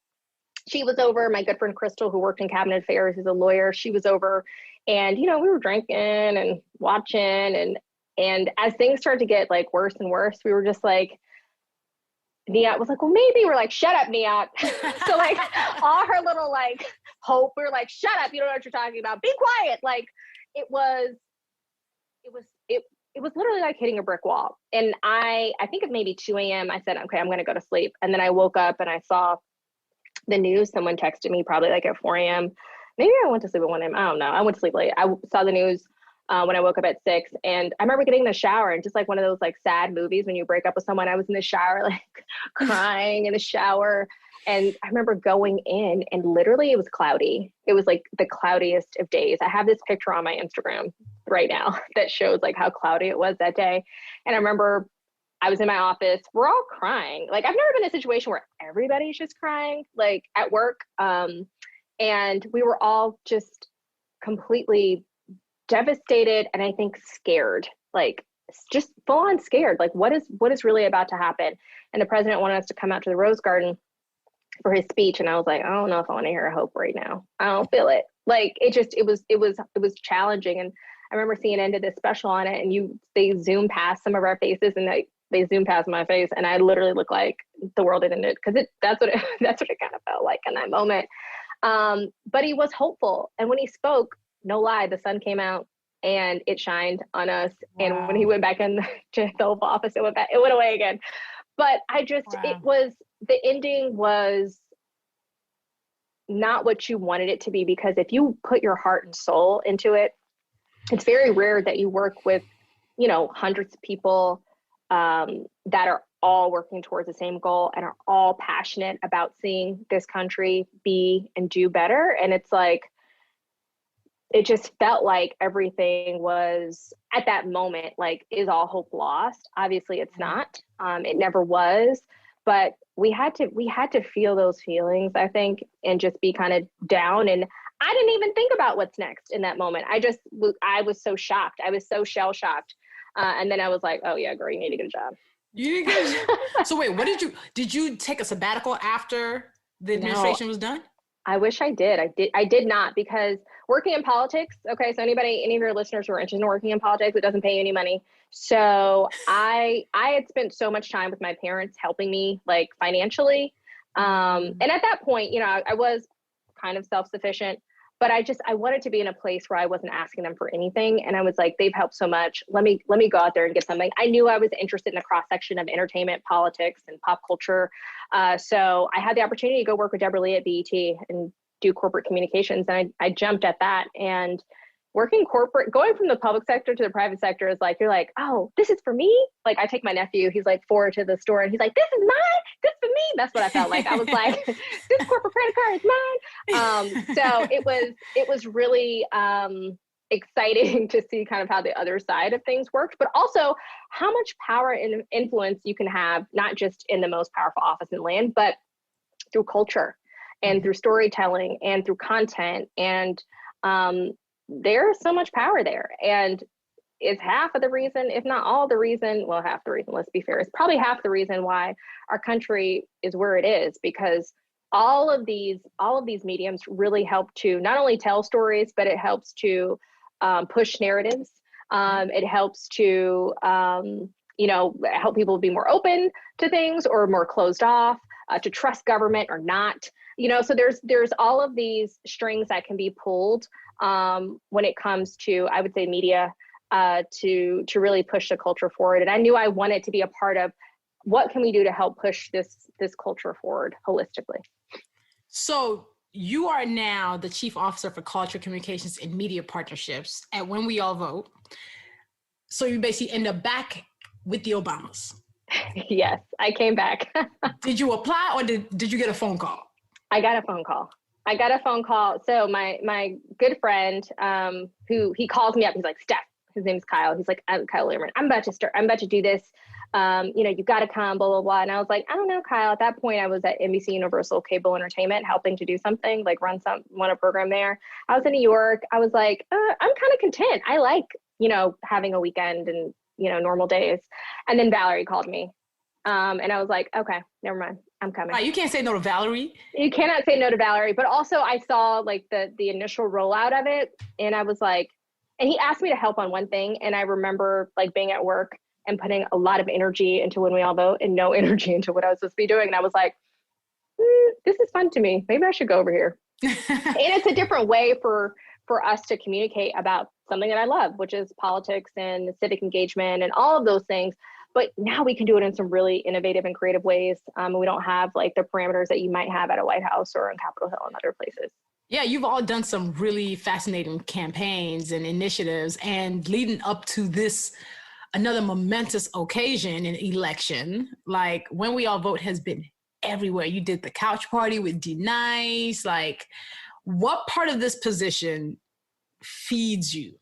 Speaker 2: she was over, my good friend Crystal, who worked in cabinet affairs, is a lawyer. She was over And, you know, we were drinking and watching, and as things started to get like worse and worse, we were just like, Niat was like, well, maybe. We're like, shut up, Niat. So like all her little like hope, we were like, shut up, you don't know what you're talking about. Be quiet. Like it was literally like hitting a brick wall. And I think at maybe 2 a.m. I said, okay, I'm going to go to sleep. And then I woke up and I saw the news. Someone texted me probably like at 4 a.m. Maybe I went to sleep at 1 a.m. I don't know. I went to sleep late. I saw the news when I woke up at 6, and I remember getting in the shower, and just like one of those like sad movies when you break up with someone, I was in the shower, like crying in the shower. And I remember going in, and literally it was cloudy. It was like the cloudiest of days. I have this picture on my Instagram right now that shows like how cloudy it was that day. And I remember I was in my office, we're all crying. Like I've never been in a situation where everybody's just crying, like at work. And we were all just completely devastated, and I think scared, like just full on scared. Like what is really about to happen? And the president wanted us to come out to the Rose Garden for his speech, and I was like, I don't know if I want to hear hope right now. I don't feel it. Like it was challenging. And I remember CNN did this special on it, and they zoom past some of our faces, and they zoomed past my face, and I literally looked like the world had ended, because that's what it kind of felt like in that moment. But he was hopeful, and when he spoke, no lie, the sun came out and it shined on us. Wow. And when he went back into the Oval Office, it went away again. But the ending was not what you wanted it to be, because if you put your heart and soul into it, it's very rare that you work with, you know, hundreds of people that are all working towards the same goal and are all passionate about seeing this country be and do better. And it's like, it just felt like everything was at that moment, like, is all hope lost? Obviously it's not. It never was, but we had to feel those feelings, I think, and just be kind of down. And I didn't even think about what's next in that moment. I was so shocked. I was so shell shocked. And then I was like, oh yeah, girl, you need to get a job.
Speaker 3: You didn't get a job. So wait, did you take a sabbatical after the administration was done?
Speaker 2: I wish I did. I did not, because working in politics. Okay. So any of your listeners who are interested in working in politics, it doesn't pay you any money. So I had spent so much time with my parents helping me like financially. And at that point, you know, I was kind of self-sufficient, but I wanted to be in a place where I wasn't asking them for anything. And I was like, they've helped so much. Let me go out there and get something. I knew I was interested in the cross section of entertainment, politics, and pop culture. So I had the opportunity to go work with Deborah Lee at BET and do corporate communications. And I jumped at that. And working corporate, going from the public sector to the private sector is like, you're like, oh, this is for me. Like I take my nephew, he's like 4, to the store, and he's like, this is mine, this for me. That's what I felt like. I was like, this corporate credit card is mine. So it was really exciting to see kind of how the other side of things worked, but also how much power and influence you can have, not just in the most powerful office in the land, but through culture and through storytelling and through content. And there's so much power there. And it's half of the reason, if not all the reason, well, half the reason, let's be fair, it's probably half the reason why our country is where it is, because all of these mediums really help to not only tell stories, but it helps to push narratives. It helps to, help people be more open to things or more closed off, to trust government or not. So there's all of these strings that can be pulled when it comes to, I would say, media, to really push the culture forward. And I knew I wanted to be a part of what can we do to help push this culture forward holistically.
Speaker 3: So you are now the Chief Officer for Culture, Communications, and Media Partnerships at When We All Vote. So you basically end up back with the Obamas.
Speaker 2: Yes, I came back.
Speaker 3: Did you apply, or did you get a phone call?
Speaker 2: I got a phone call. So my good friend, who he calls me up, he's like, Steph, his name is Kyle. He's like, I'm Kyle Lieberman. I'm about to do this. You've got to come, blah, blah, blah. And I was like, I don't know, Kyle. At that point, I was at NBCUniversal Cable Entertainment, helping to do something, like run a program there. I was in New York. I was like, I'm kind of content. I like, having a weekend and, normal days. And then Valerie called me. And I was like, okay, never mind. I'm coming.
Speaker 3: Right, you can't say no to Valerie.
Speaker 2: You cannot say no to Valerie. But also I saw like the initial rollout of it, and I was like, and he asked me to help on one thing. And I remember like being at work and putting a lot of energy into When We All Vote and no energy into what I was supposed to be doing. And I was like, this is fun to me. Maybe I should go over here. And it's a different way for us to communicate about something that I love, which is politics and civic engagement and all of those things. But now we can do it in some really innovative and creative ways. And we don't have like the parameters that you might have at a White House or in Capitol Hill and other places.
Speaker 3: Yeah, you've all done some really fascinating campaigns and initiatives, and leading up to this, another momentous occasion in election, like When We All Vote has been everywhere. You did the couch party with D-Nice. Like, what part of this position feeds you?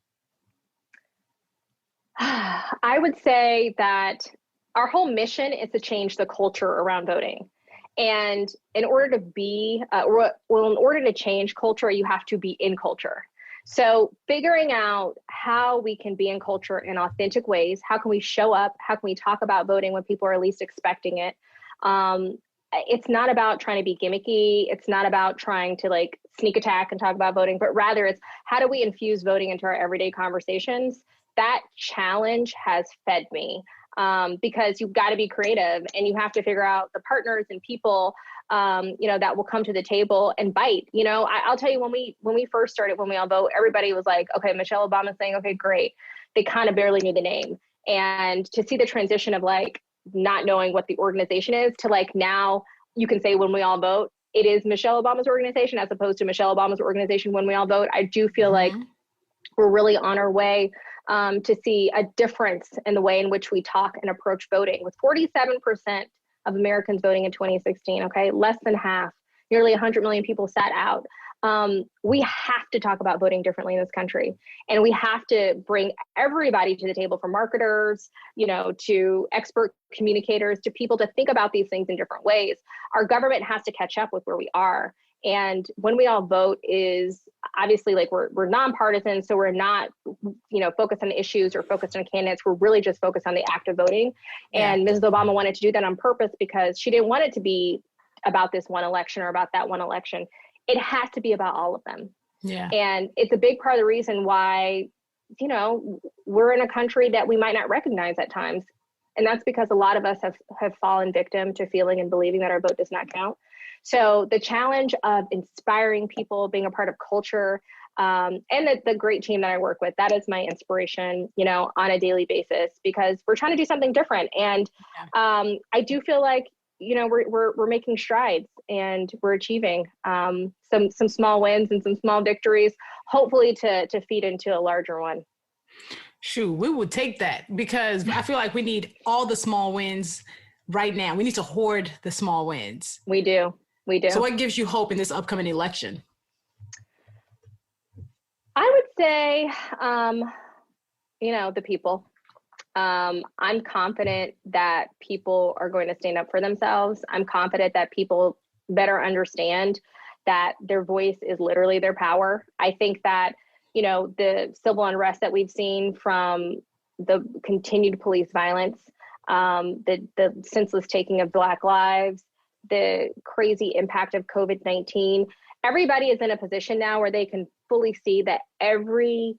Speaker 2: I would say that our whole mission is to change the culture around voting. And in order to be, in order to change culture, you have to be in culture. So figuring out how we can be in culture in authentic ways, how can we show up? How can we talk about voting when people are least expecting it? It's not about trying to be gimmicky. It's not about trying to like sneak attack and talk about voting, but rather it's how do we infuse voting into our everyday conversations? That challenge has fed me. Because you've got to be creative and you have to figure out the partners and people, that will come to the table and bite. I'll tell you, when we first started When We All Vote, everybody was like, okay, Michelle Obama's saying, okay, great. They kind of barely knew the name. And to see the transition of like not knowing what the organization is to like now you can say When We All Vote, it is Michelle Obama's organization as opposed to Michelle Obama's organization When We All Vote. I do feel like we're really on our way to see a difference in the way in which we talk and approach voting. With 47% of Americans voting in 2016, okay, less than half, nearly 100 million people sat out. We have to talk about voting differently in this country. And we have to bring everybody to the table, from marketers, to expert communicators, to people to think about these things in different ways. Our government has to catch up with where we are. And When We All Vote is obviously like we're nonpartisan, so we're not, focused on issues or focused on candidates. We're really just focused on the act of voting. Yeah. And Mrs. Obama wanted to do that on purpose because she didn't want it to be about this one election or about that one election. It has to be about all of them.
Speaker 3: Yeah.
Speaker 2: And it's a big part of the reason why, we're in a country that we might not recognize at times. And that's because a lot of us have fallen victim to feeling and believing that our vote does not count. So the challenge of inspiring people, being a part of culture, and the great team that I work with, that is my inspiration, on a daily basis, because we're trying to do something different. And I do feel like, we're making strides and we're achieving some small wins and some small victories, hopefully to feed into a larger one.
Speaker 3: Shoot, we would take that, because I feel like we need all the small wins right now. We need to hoard the small wins.
Speaker 2: We do.
Speaker 3: So what gives you hope in this upcoming election?
Speaker 2: I would say, the people. I'm confident that people are going to stand up for themselves. I'm confident that people better understand that their voice is literally their power. I think that, the civil unrest that we've seen from the continued police violence, the senseless taking of Black lives, the crazy impact of COVID-19, everybody is in a position now where they can fully see that every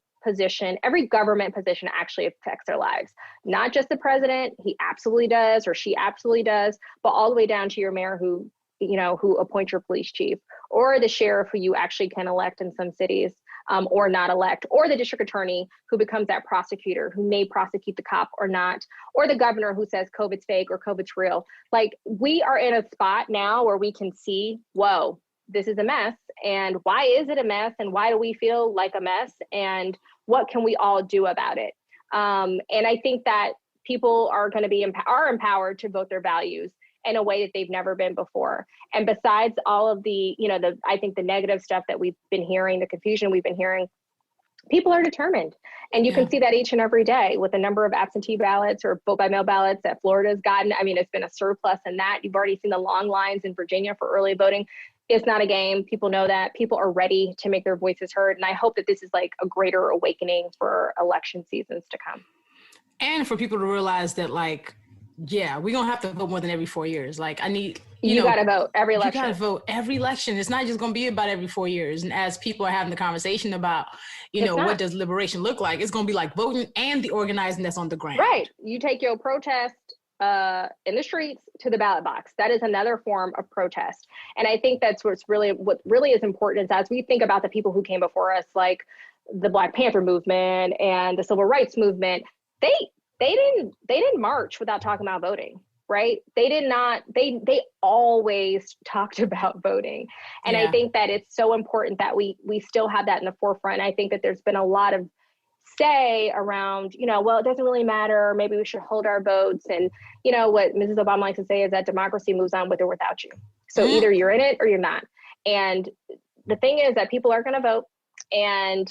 Speaker 2: government position actually affects their lives. Not just the president, he absolutely does, or she absolutely does, but all the way down to your mayor who appoints your police chief, or the sheriff who you actually can elect in some cities, or not elect, or the district attorney who becomes that prosecutor who may prosecute the cop or not, or the governor who says COVID's fake or COVID's real. Like, we are in a spot now where we can see, whoa, this is a mess. And why is it a mess? And why do we feel like a mess? And what can we all do about it? And I think that people are going to be empowered to vote their values in a way that they've never been before. And besides all of the, I think the negative stuff that we've been hearing, the confusion we've been hearing, people are determined. And you can see that each and every day with the number of absentee ballots or vote by mail ballots that Florida's gotten. I mean, it's been a surplus in that. You've already seen the long lines in Virginia for early voting. It's not a game. People know that. People are ready to make their voices heard. And I hope that this is like a greater awakening for election seasons to come. And
Speaker 3: for people to realize that, like, yeah, we're going to have to vote more than every 4 years. Like, I need
Speaker 2: you got to vote every election.
Speaker 3: You got to vote every election. It's not just going to be about every 4 years. And as people are having the conversation about, what does liberation look like? It's going to be like voting and the organizing that's on the ground.
Speaker 2: Right. You take your protest in the streets to the ballot box. That is another form of protest. And I think that's what really is important is as we think about the people who came before us, like the Black Panther movement and the civil rights movement, they didn't march without talking about voting. Right? They always talked about voting. And I think that it's so important that we still have that in the forefront. I think that there's been a lot of say around, well, it doesn't really matter. Maybe we should hold our votes. And, what Mrs. Obama likes to say is that democracy moves on with or without you. So either you're in it or you're not. And the thing is that people are going to vote, and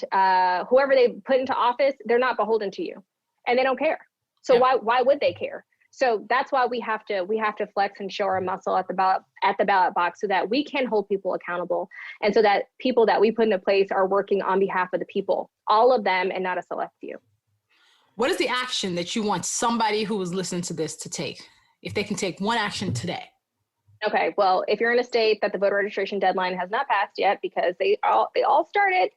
Speaker 2: whoever they put into office, they're not beholden to you, and they don't care. So why would they care? So that's why we have to flex and show our muscle at the ballot box so that we can hold people accountable, and so that people that we put into place are working on behalf of the people, all of them, and not a select few.
Speaker 3: What is the action that you want somebody who is listening to this to take, if they can take one action today?
Speaker 2: Okay, well, if you're in a state that the voter registration deadline has not passed yet, because they all started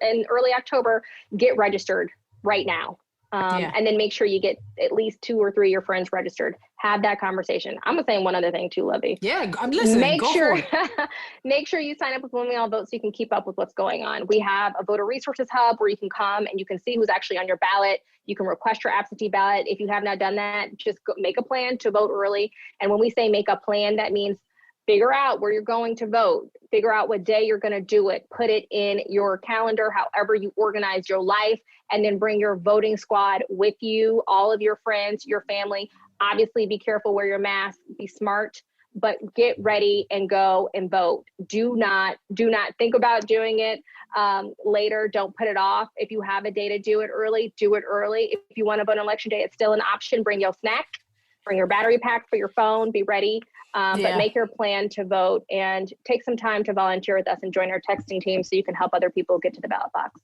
Speaker 2: in early October, get registered right now. And then make sure you get at least 2 or 3 of your friends registered. Have that conversation. I'm gonna say one other thing too, Luvvie.
Speaker 3: Yeah, I'm listening.
Speaker 2: Make sure you sign up with When We All Vote so you can keep up with what's going on. We have a voter resources hub where you can come and you can see who's actually on your ballot. You can request your absentee ballot. If you have not done that, just make a plan to vote early. And when we say make a plan, that means figure out where you're going to vote, figure out what day you're going to do it, put it in your calendar, however you organize your life, and then bring your voting squad with you, all of your friends, your family. Obviously, be careful, wear your mask, be smart, but get ready and go and vote. Do not think about doing it later. Don't put it off. If you have a day to do it early, do it early. If you want to vote on election day, it's still an option. Bring your snack, bring your battery pack for your phone, be ready. But make your plan to vote and take some time to volunteer with us and join our texting team so you can help other people get to the ballot box.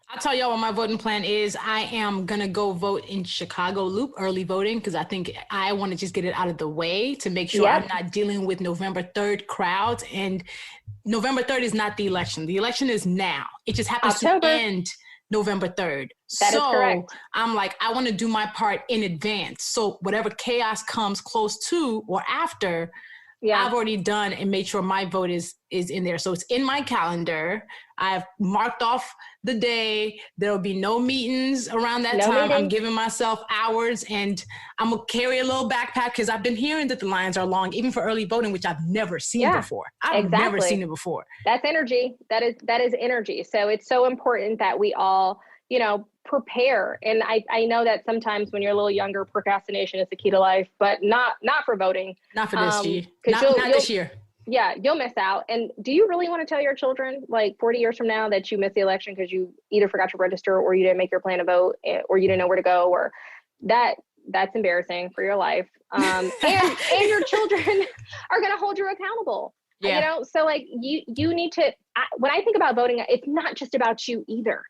Speaker 3: I'll tell y'all what my voting plan is. I am going to go vote in Chicago Loop early voting because I think I want to just get it out of the way to make sure I'm not dealing with November 3rd crowds. And November 3rd is not the election. The election is now. It just happens to end November 3rd.
Speaker 2: That is correct.
Speaker 3: I'm like, I want to do my part in advance. So whatever chaos comes close to or after, I've already done and made sure my vote is in there. So it's in my calendar. I've marked off the day. There'll be no meetings around that time. I'm giving myself hours, and I'm going to carry a little backpack because I've been hearing that the lines are long, even for early voting, which I've never seen before. I've never seen it before.
Speaker 2: That's energy. That is energy. So it's so important that we all, prepare. And I know that sometimes when you're a little younger, procrastination is the key to life, but not for voting.
Speaker 3: Not for this year. Not this year.
Speaker 2: Yeah, you'll miss out. And do you really want to tell your children, like 40 years from now, that you missed the election because you either forgot to register or you didn't make your plan to vote or you didn't know where to go, or that's embarrassing for your life. And your children are going to hold you accountable. Yeah. So like you need to, when I think about voting, it's not just about you either.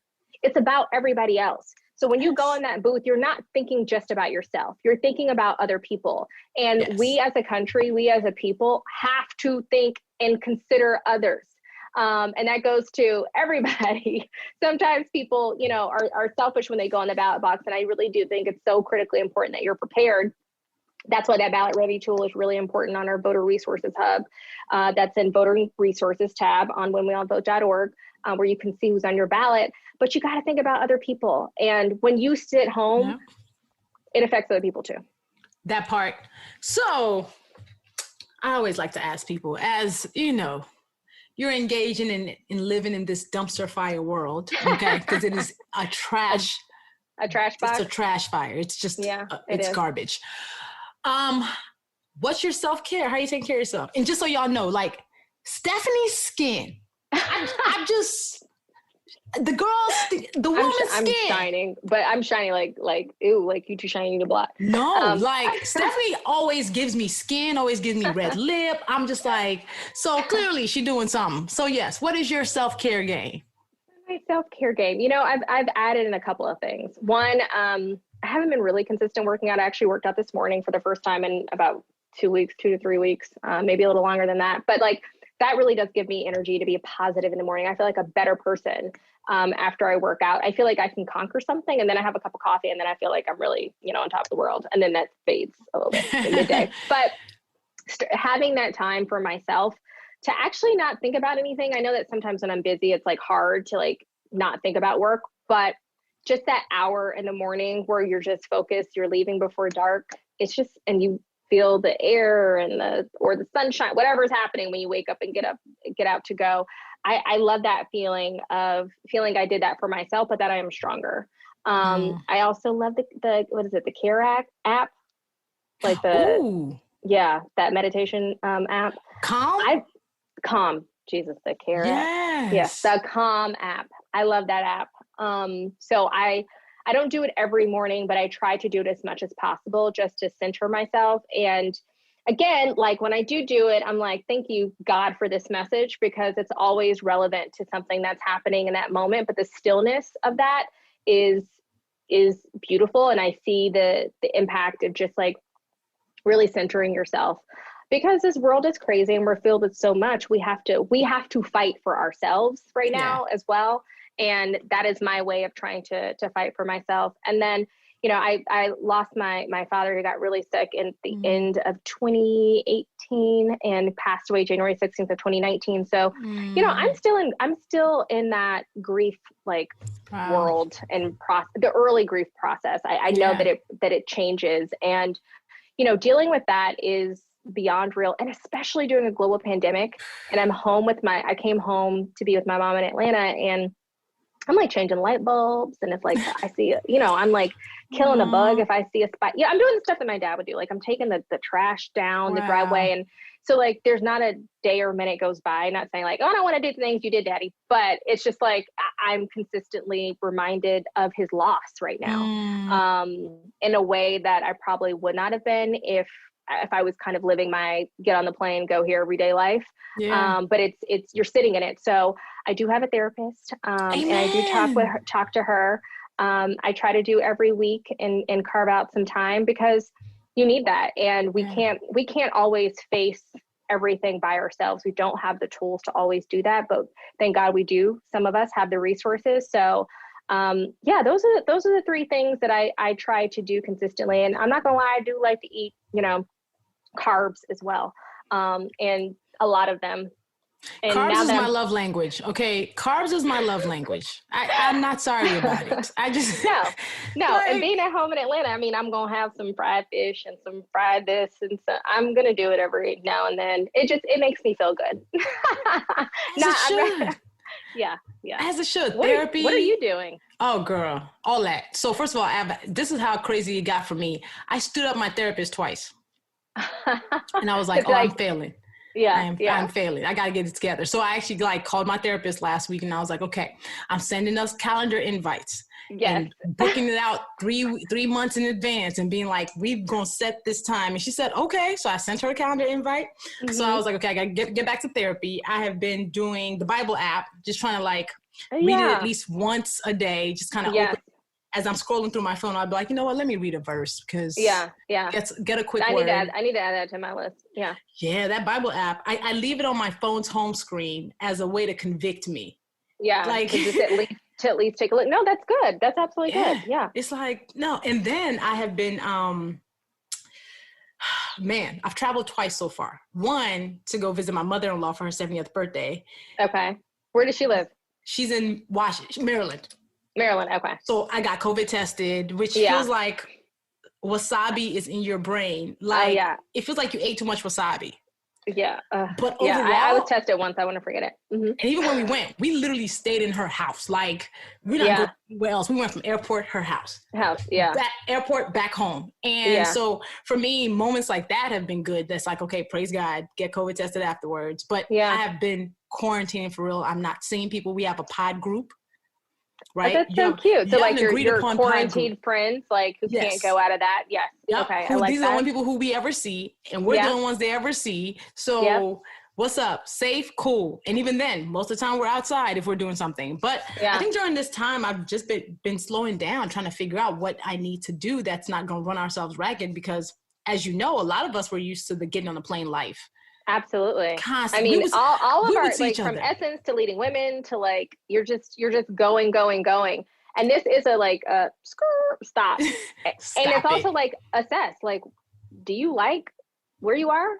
Speaker 2: It's about everybody else. So when you go in that booth, you're not thinking just about yourself. You're thinking about other people. And we as a country, we as a people have to think and consider others. And that goes to everybody. Sometimes people, are selfish when they go in the ballot box. And I really do think it's so critically important that you're prepared. That's why that ballot review tool is really important on our voter resources hub. That's in voter resources tab on whenweallvote.org, where you can see who's on your ballot. But you got to think about other people. And when you sit home, it affects other people too.
Speaker 3: That part. So I always like to ask people, as you're engaging in living in this dumpster fire world, okay? Because it is a trash
Speaker 2: box.
Speaker 3: It's a trash fire. It's just it's garbage. What's your self-care? How are you taking care of yourself? And just so y'all know, like Stephanie's skin, the woman's skin.
Speaker 2: I'm shining, but I'm shining like ew, like you too shiny, you need a blot.
Speaker 3: No, like Stephanie always gives me skin, always gives me red lip. I'm just like, so clearly she's doing something. So yes, what is your self-care game?
Speaker 2: My self-care game, I've added in a couple of things. One, I haven't been really consistent working out. I actually worked out this morning for the first time in about 2 to 3 weeks, maybe a little longer than that. But like, that really does give me energy to be positive in the morning. I feel like a better person after I work out. I feel like I can conquer something, and then I have a cup of coffee, and then I feel like I'm really, on top of the world. And then that fades a little bit in midday. But having that time for myself to actually not think about anything. I know that sometimes when I'm busy, it's like hard to like not think about work, but just that hour in the morning where you're just focused, you're leaving before dark. It's just, and you feel the air and the sunshine, whatever's happening when you wake up and get out to go. I love that feeling of feeling I did that for myself, but that I am stronger. I also love the what is it? The Care app, like that meditation app. Calm. Jesus, the Care app. Yes, the Calm app. I love that app. So I don't do it every morning, but I try to do it as much as possible just to center myself. And again, like when I do it, I'm like, thank you, God, for this message, because it's always relevant to something that's happening in that moment. But the stillness of that is beautiful. And I see the impact of just like really centering yourself, because this world is crazy and we're filled with so much. We have to fight for ourselves right now as well. And that is my way of trying to fight for myself. And then, I lost my father, who got really sick in the end of 2018 and passed away January 16th of 2019. So, I'm still in that grief, like world and the early grief process. I know that it changes, and, dealing with that is beyond real, and especially during a global pandemic. And I'm home I came home to be with my mom in Atlanta, and I'm like changing light bulbs. And if like I see, I'm like killing a bug if I see a spot. Yeah, I'm doing the stuff that my dad would do. Like I'm taking the trash down the driveway. And so like there's not a day or minute goes by, not saying like, oh, I don't want to do the things you did, Daddy. But it's just like I'm consistently reminded of his loss right now in a way that I probably would not have been if I was kind of living my get on the plane, go here everyday life. But it's you're sitting in it. So I do have a therapist, and I do talk to her. I try to do every week and carve out some time, because you need that. And we can't always face everything by ourselves. We don't have the tools to always do that, but thank God we do. Some of us have the resources. So those are the three things that I try to do consistently. And I'm not gonna lie, I do like to eat, carbs as well. And a lot lot of them. And
Speaker 3: carbs is my love language. Okay. Carbs is my love language. I'm not sorry about it. I just
Speaker 2: no.
Speaker 3: Like,
Speaker 2: and being at home in Atlanta, I mean, I'm going to have some fried fish and some fried this. And so I'm going to do it every now and then. It makes me feel good. Yeah.
Speaker 3: As it should.
Speaker 2: Therapy. What are you doing?
Speaker 3: Oh, girl. All that. So first of all, this is how crazy it got for me. I stood up my therapist twice. And I was like, I'm failing. I'm failing. I got to get it together. So I actually called my therapist last week and I was like, okay, I'm sending us calendar invites.
Speaker 2: Yes.
Speaker 3: And booking it out 3 months in advance and being like, we're going to set this time. And she said, okay. So I sent her a calendar invite. Mm-hmm. So I was like, okay, I got to get back to therapy. I have been doing the Bible app, just trying to read it at least once a day, just kind of open. As I'm scrolling through my phone, I'll be like, you know what? Let me read a verse because get a quick word.
Speaker 2: I need to add that to my list. Yeah.
Speaker 3: Yeah, that Bible app. I leave it on my phone's home screen as a way to convict me.
Speaker 2: Yeah. Just at least take a look. No, that's good. That's absolutely good. Yeah.
Speaker 3: It's no. And then I have been, I've traveled twice so far. One, to go visit my mother-in-law for her 70th birthday.
Speaker 2: Okay. Where does she live?
Speaker 3: She's in Maryland.
Speaker 2: Maryland, okay.
Speaker 3: So I got COVID tested, which feels like wasabi is in your brain. It feels like you ate too much wasabi.
Speaker 2: Yeah.
Speaker 3: But overall,
Speaker 2: I was tested once. I want to forget it. Mm-hmm.
Speaker 3: And even when we went, we literally stayed in her house. We're not going anywhere else. We went from airport, her house. Airport, back home. And so for me, moments like that have been good. That's okay, praise God, get COVID tested afterwards. But I have been quarantining for real. I'm not seeing people. We have a pod group. Right.
Speaker 2: Oh, that's so cute. So your quarantined friends, who can't go out of that. Yes. Yep. Okay.
Speaker 3: These are the only people who we ever see, and we're the only ones they ever see. So what's up? Safe, cool. And even then, most of the time we're outside if we're doing something. But I think during this time, I've just been slowing down, trying to figure out what I need to do that's not going to run ourselves ragged, because as you know, a lot of us were used to the getting on the plane life.
Speaker 2: Absolutely.
Speaker 3: Constantly.
Speaker 2: I mean, all of our, like, from Essence to Leading Women to, like, you're just going. And this is a stop. And it's also like, assess, like, do you like where you are?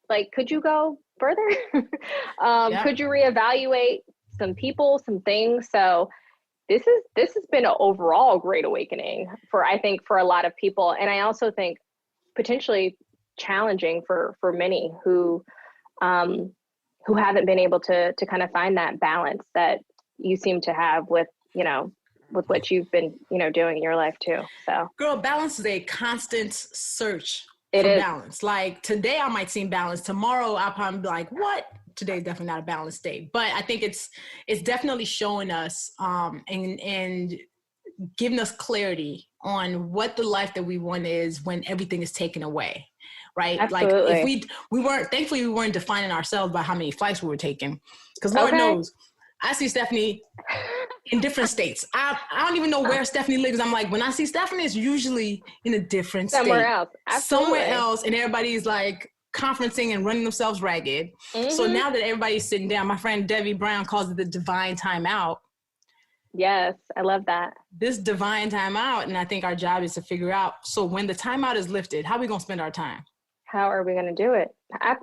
Speaker 2: Like, could you go further? Could you reevaluate some people, some things? So this has been an overall great awakening for a lot of people. And I also think potentially challenging for many who haven't been able to kind of find that balance that you seem to have with what you've been, doing in your life too. So,
Speaker 3: girl, balance is a constant search
Speaker 2: for
Speaker 3: balance. Like, today I might seem balanced. Tomorrow I'll probably be like, what? Today's definitely not a balanced day. But I think it's definitely showing us and giving us clarity on what the life that we want is when everything is taken away. Right?
Speaker 2: Absolutely.
Speaker 3: Like, if we weren't defining ourselves by how many flights we were taking. Because Lord knows, I see Stephanie in different states. I don't even know where Stephanie lives. I'm like, when I see Stephanie, it's usually in a different
Speaker 2: somewhere
Speaker 3: state.
Speaker 2: else. Absolutely.
Speaker 3: Somewhere else. And everybody's like conferencing and running themselves ragged. Mm-hmm. So now that everybody's sitting down, my friend Debbie Brown calls it the divine timeout.
Speaker 2: Yes, I love that.
Speaker 3: This divine timeout. And I think our job is to figure out, so when the timeout is lifted, how are we going to spend our time?
Speaker 2: How are we going to do it?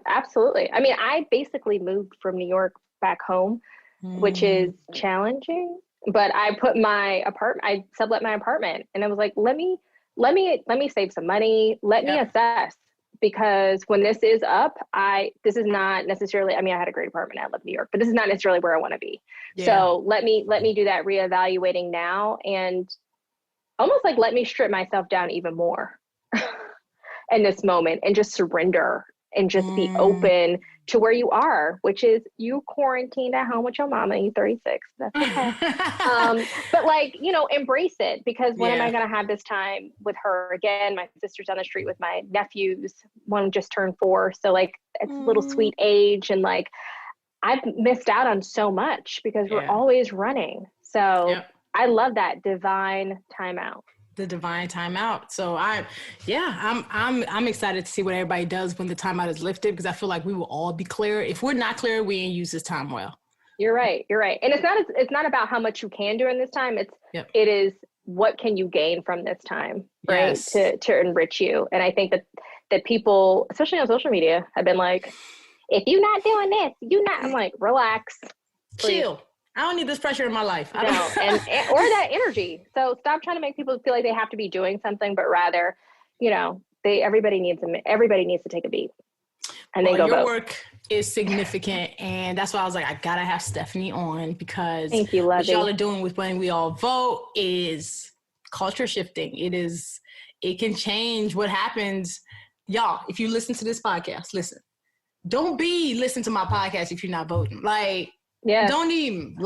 Speaker 2: Absolutely. I mean, I basically moved from New York back home, which is challenging, but I sublet my apartment, and I was like, let me save some money. Let me assess, because when this is up, this is not necessarily, I mean, I had a great apartment. I love New York, but this is not necessarily where I want to be. Yeah. So let me do that reevaluating now, and almost like, let me strip myself down even more in this moment and just surrender and just be open to where you are, which is you quarantined at home with your mama and you're 36. That's okay. But embrace it, because when am I going to have this time with her again? My sister's down the street with my nephews. One just turned 4. So it's a little sweet age. And I've missed out on so much because we're always running. So I love that divine timeout.
Speaker 3: The divine timeout. So I'm excited to see what everybody does when the timeout is lifted, because I feel like we will all be clear. If we're not clear, we ain't use this time well.
Speaker 2: You're right. And it's not about how much you can do in this time. It is what can you gain from this time, right? Yes. To enrich you. And I think that people, especially on social media, have been like, if you're not doing this, I'm like, relax, please.
Speaker 3: Chill. I don't need this pressure in my life.
Speaker 2: Or that energy. So stop trying to make people feel like they have to be doing something, but rather, everybody needs to take a beat and then go vote.
Speaker 3: Your work is significant, and that's why I was like, I gotta have Stephanie on, because
Speaker 2: thank you, Luvvie.
Speaker 3: What y'all are doing with When We All Vote is culture shifting. It can change what happens. Y'all, if you listen to this podcast, don't listen to my podcast if you're not voting. Don't even,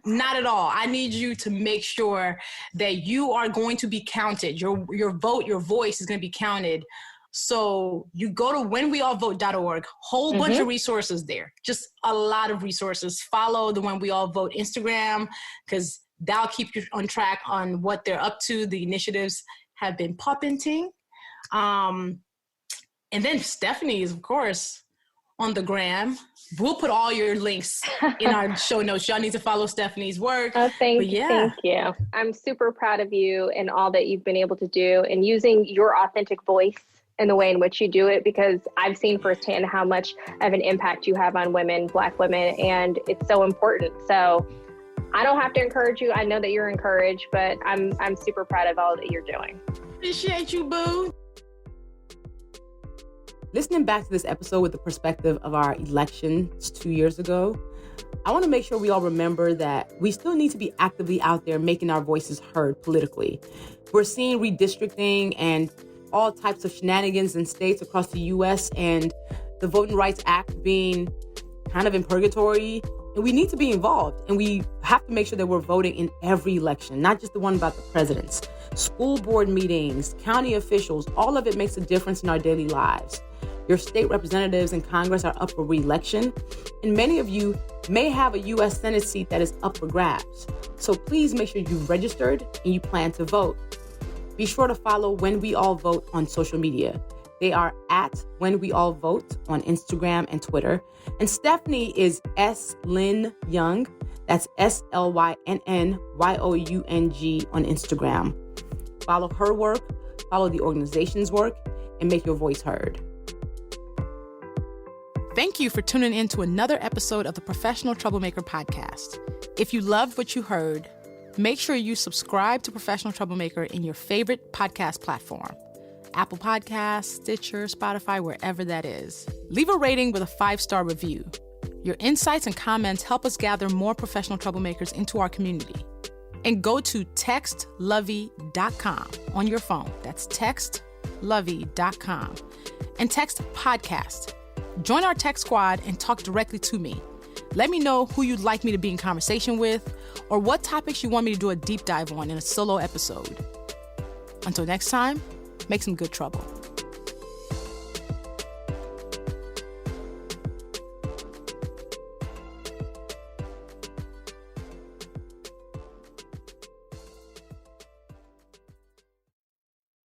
Speaker 3: not at all. I need you to make sure that you are going to be counted. Your vote, your voice is going to be counted. So you go to whenweallvote.org, whole bunch of resources there, just a lot of resources. Follow the When We All Vote Instagram, because that'll keep you on track on what they're up to. The initiatives have been popping. And then Stephanie is, of course, on the gram. We'll put all your links in our show notes. Y'all need to follow Stephanie's work.
Speaker 2: Oh, thank you. I'm super proud of you and all that you've been able to do, and using your authentic voice in the way in which you do it, because I've seen firsthand how much of an impact you have on women, Black women, and it's so important. So I don't have to encourage you. I know that you're encouraged, but I'm super proud of all that you're doing.
Speaker 3: Appreciate you, boo.
Speaker 1: Listening back to this episode with the perspective of our elections 2 years ago, I want to make sure we all remember that we still need to be actively out there making our voices heard politically. We're seeing redistricting and all types of shenanigans in states across the U.S. and the Voting Rights Act being kind of in purgatory. And we need to be involved. And we have to make sure that we're voting in every election, not just the one about the presidents. School board meetings, county officials, all of it makes a difference in our daily lives. Your state representatives in Congress are up for re-election, and many of you may have a U.S. Senate seat that is up for grabs. So please make sure you've registered and you plan to vote.
Speaker 4: Be sure to follow When We All Vote on social media. They are at When We All Vote on Instagram and Twitter. And Stephanie is S. Lynn Young. That's SLYNNYOUNG on Instagram. Follow her work, follow the organization's work, and make your voice heard.
Speaker 1: Thank you for tuning in to another episode of the Professional Troublemaker podcast. If you loved what you heard, make sure you subscribe to Professional Troublemaker in your favorite podcast platform. Apple Podcasts, Stitcher, Spotify, wherever that is. Leave a rating with a 5-star review. Your insights and comments help us gather more professional troublemakers into our community. And go to textluvvie.com on your phone. That's textluvvie.com. And text podcast. Join our tech squad and talk directly to me. Let me know who you'd like me to be in conversation with or what topics you want me to do a deep dive on in a solo episode. Until next time, make some good trouble.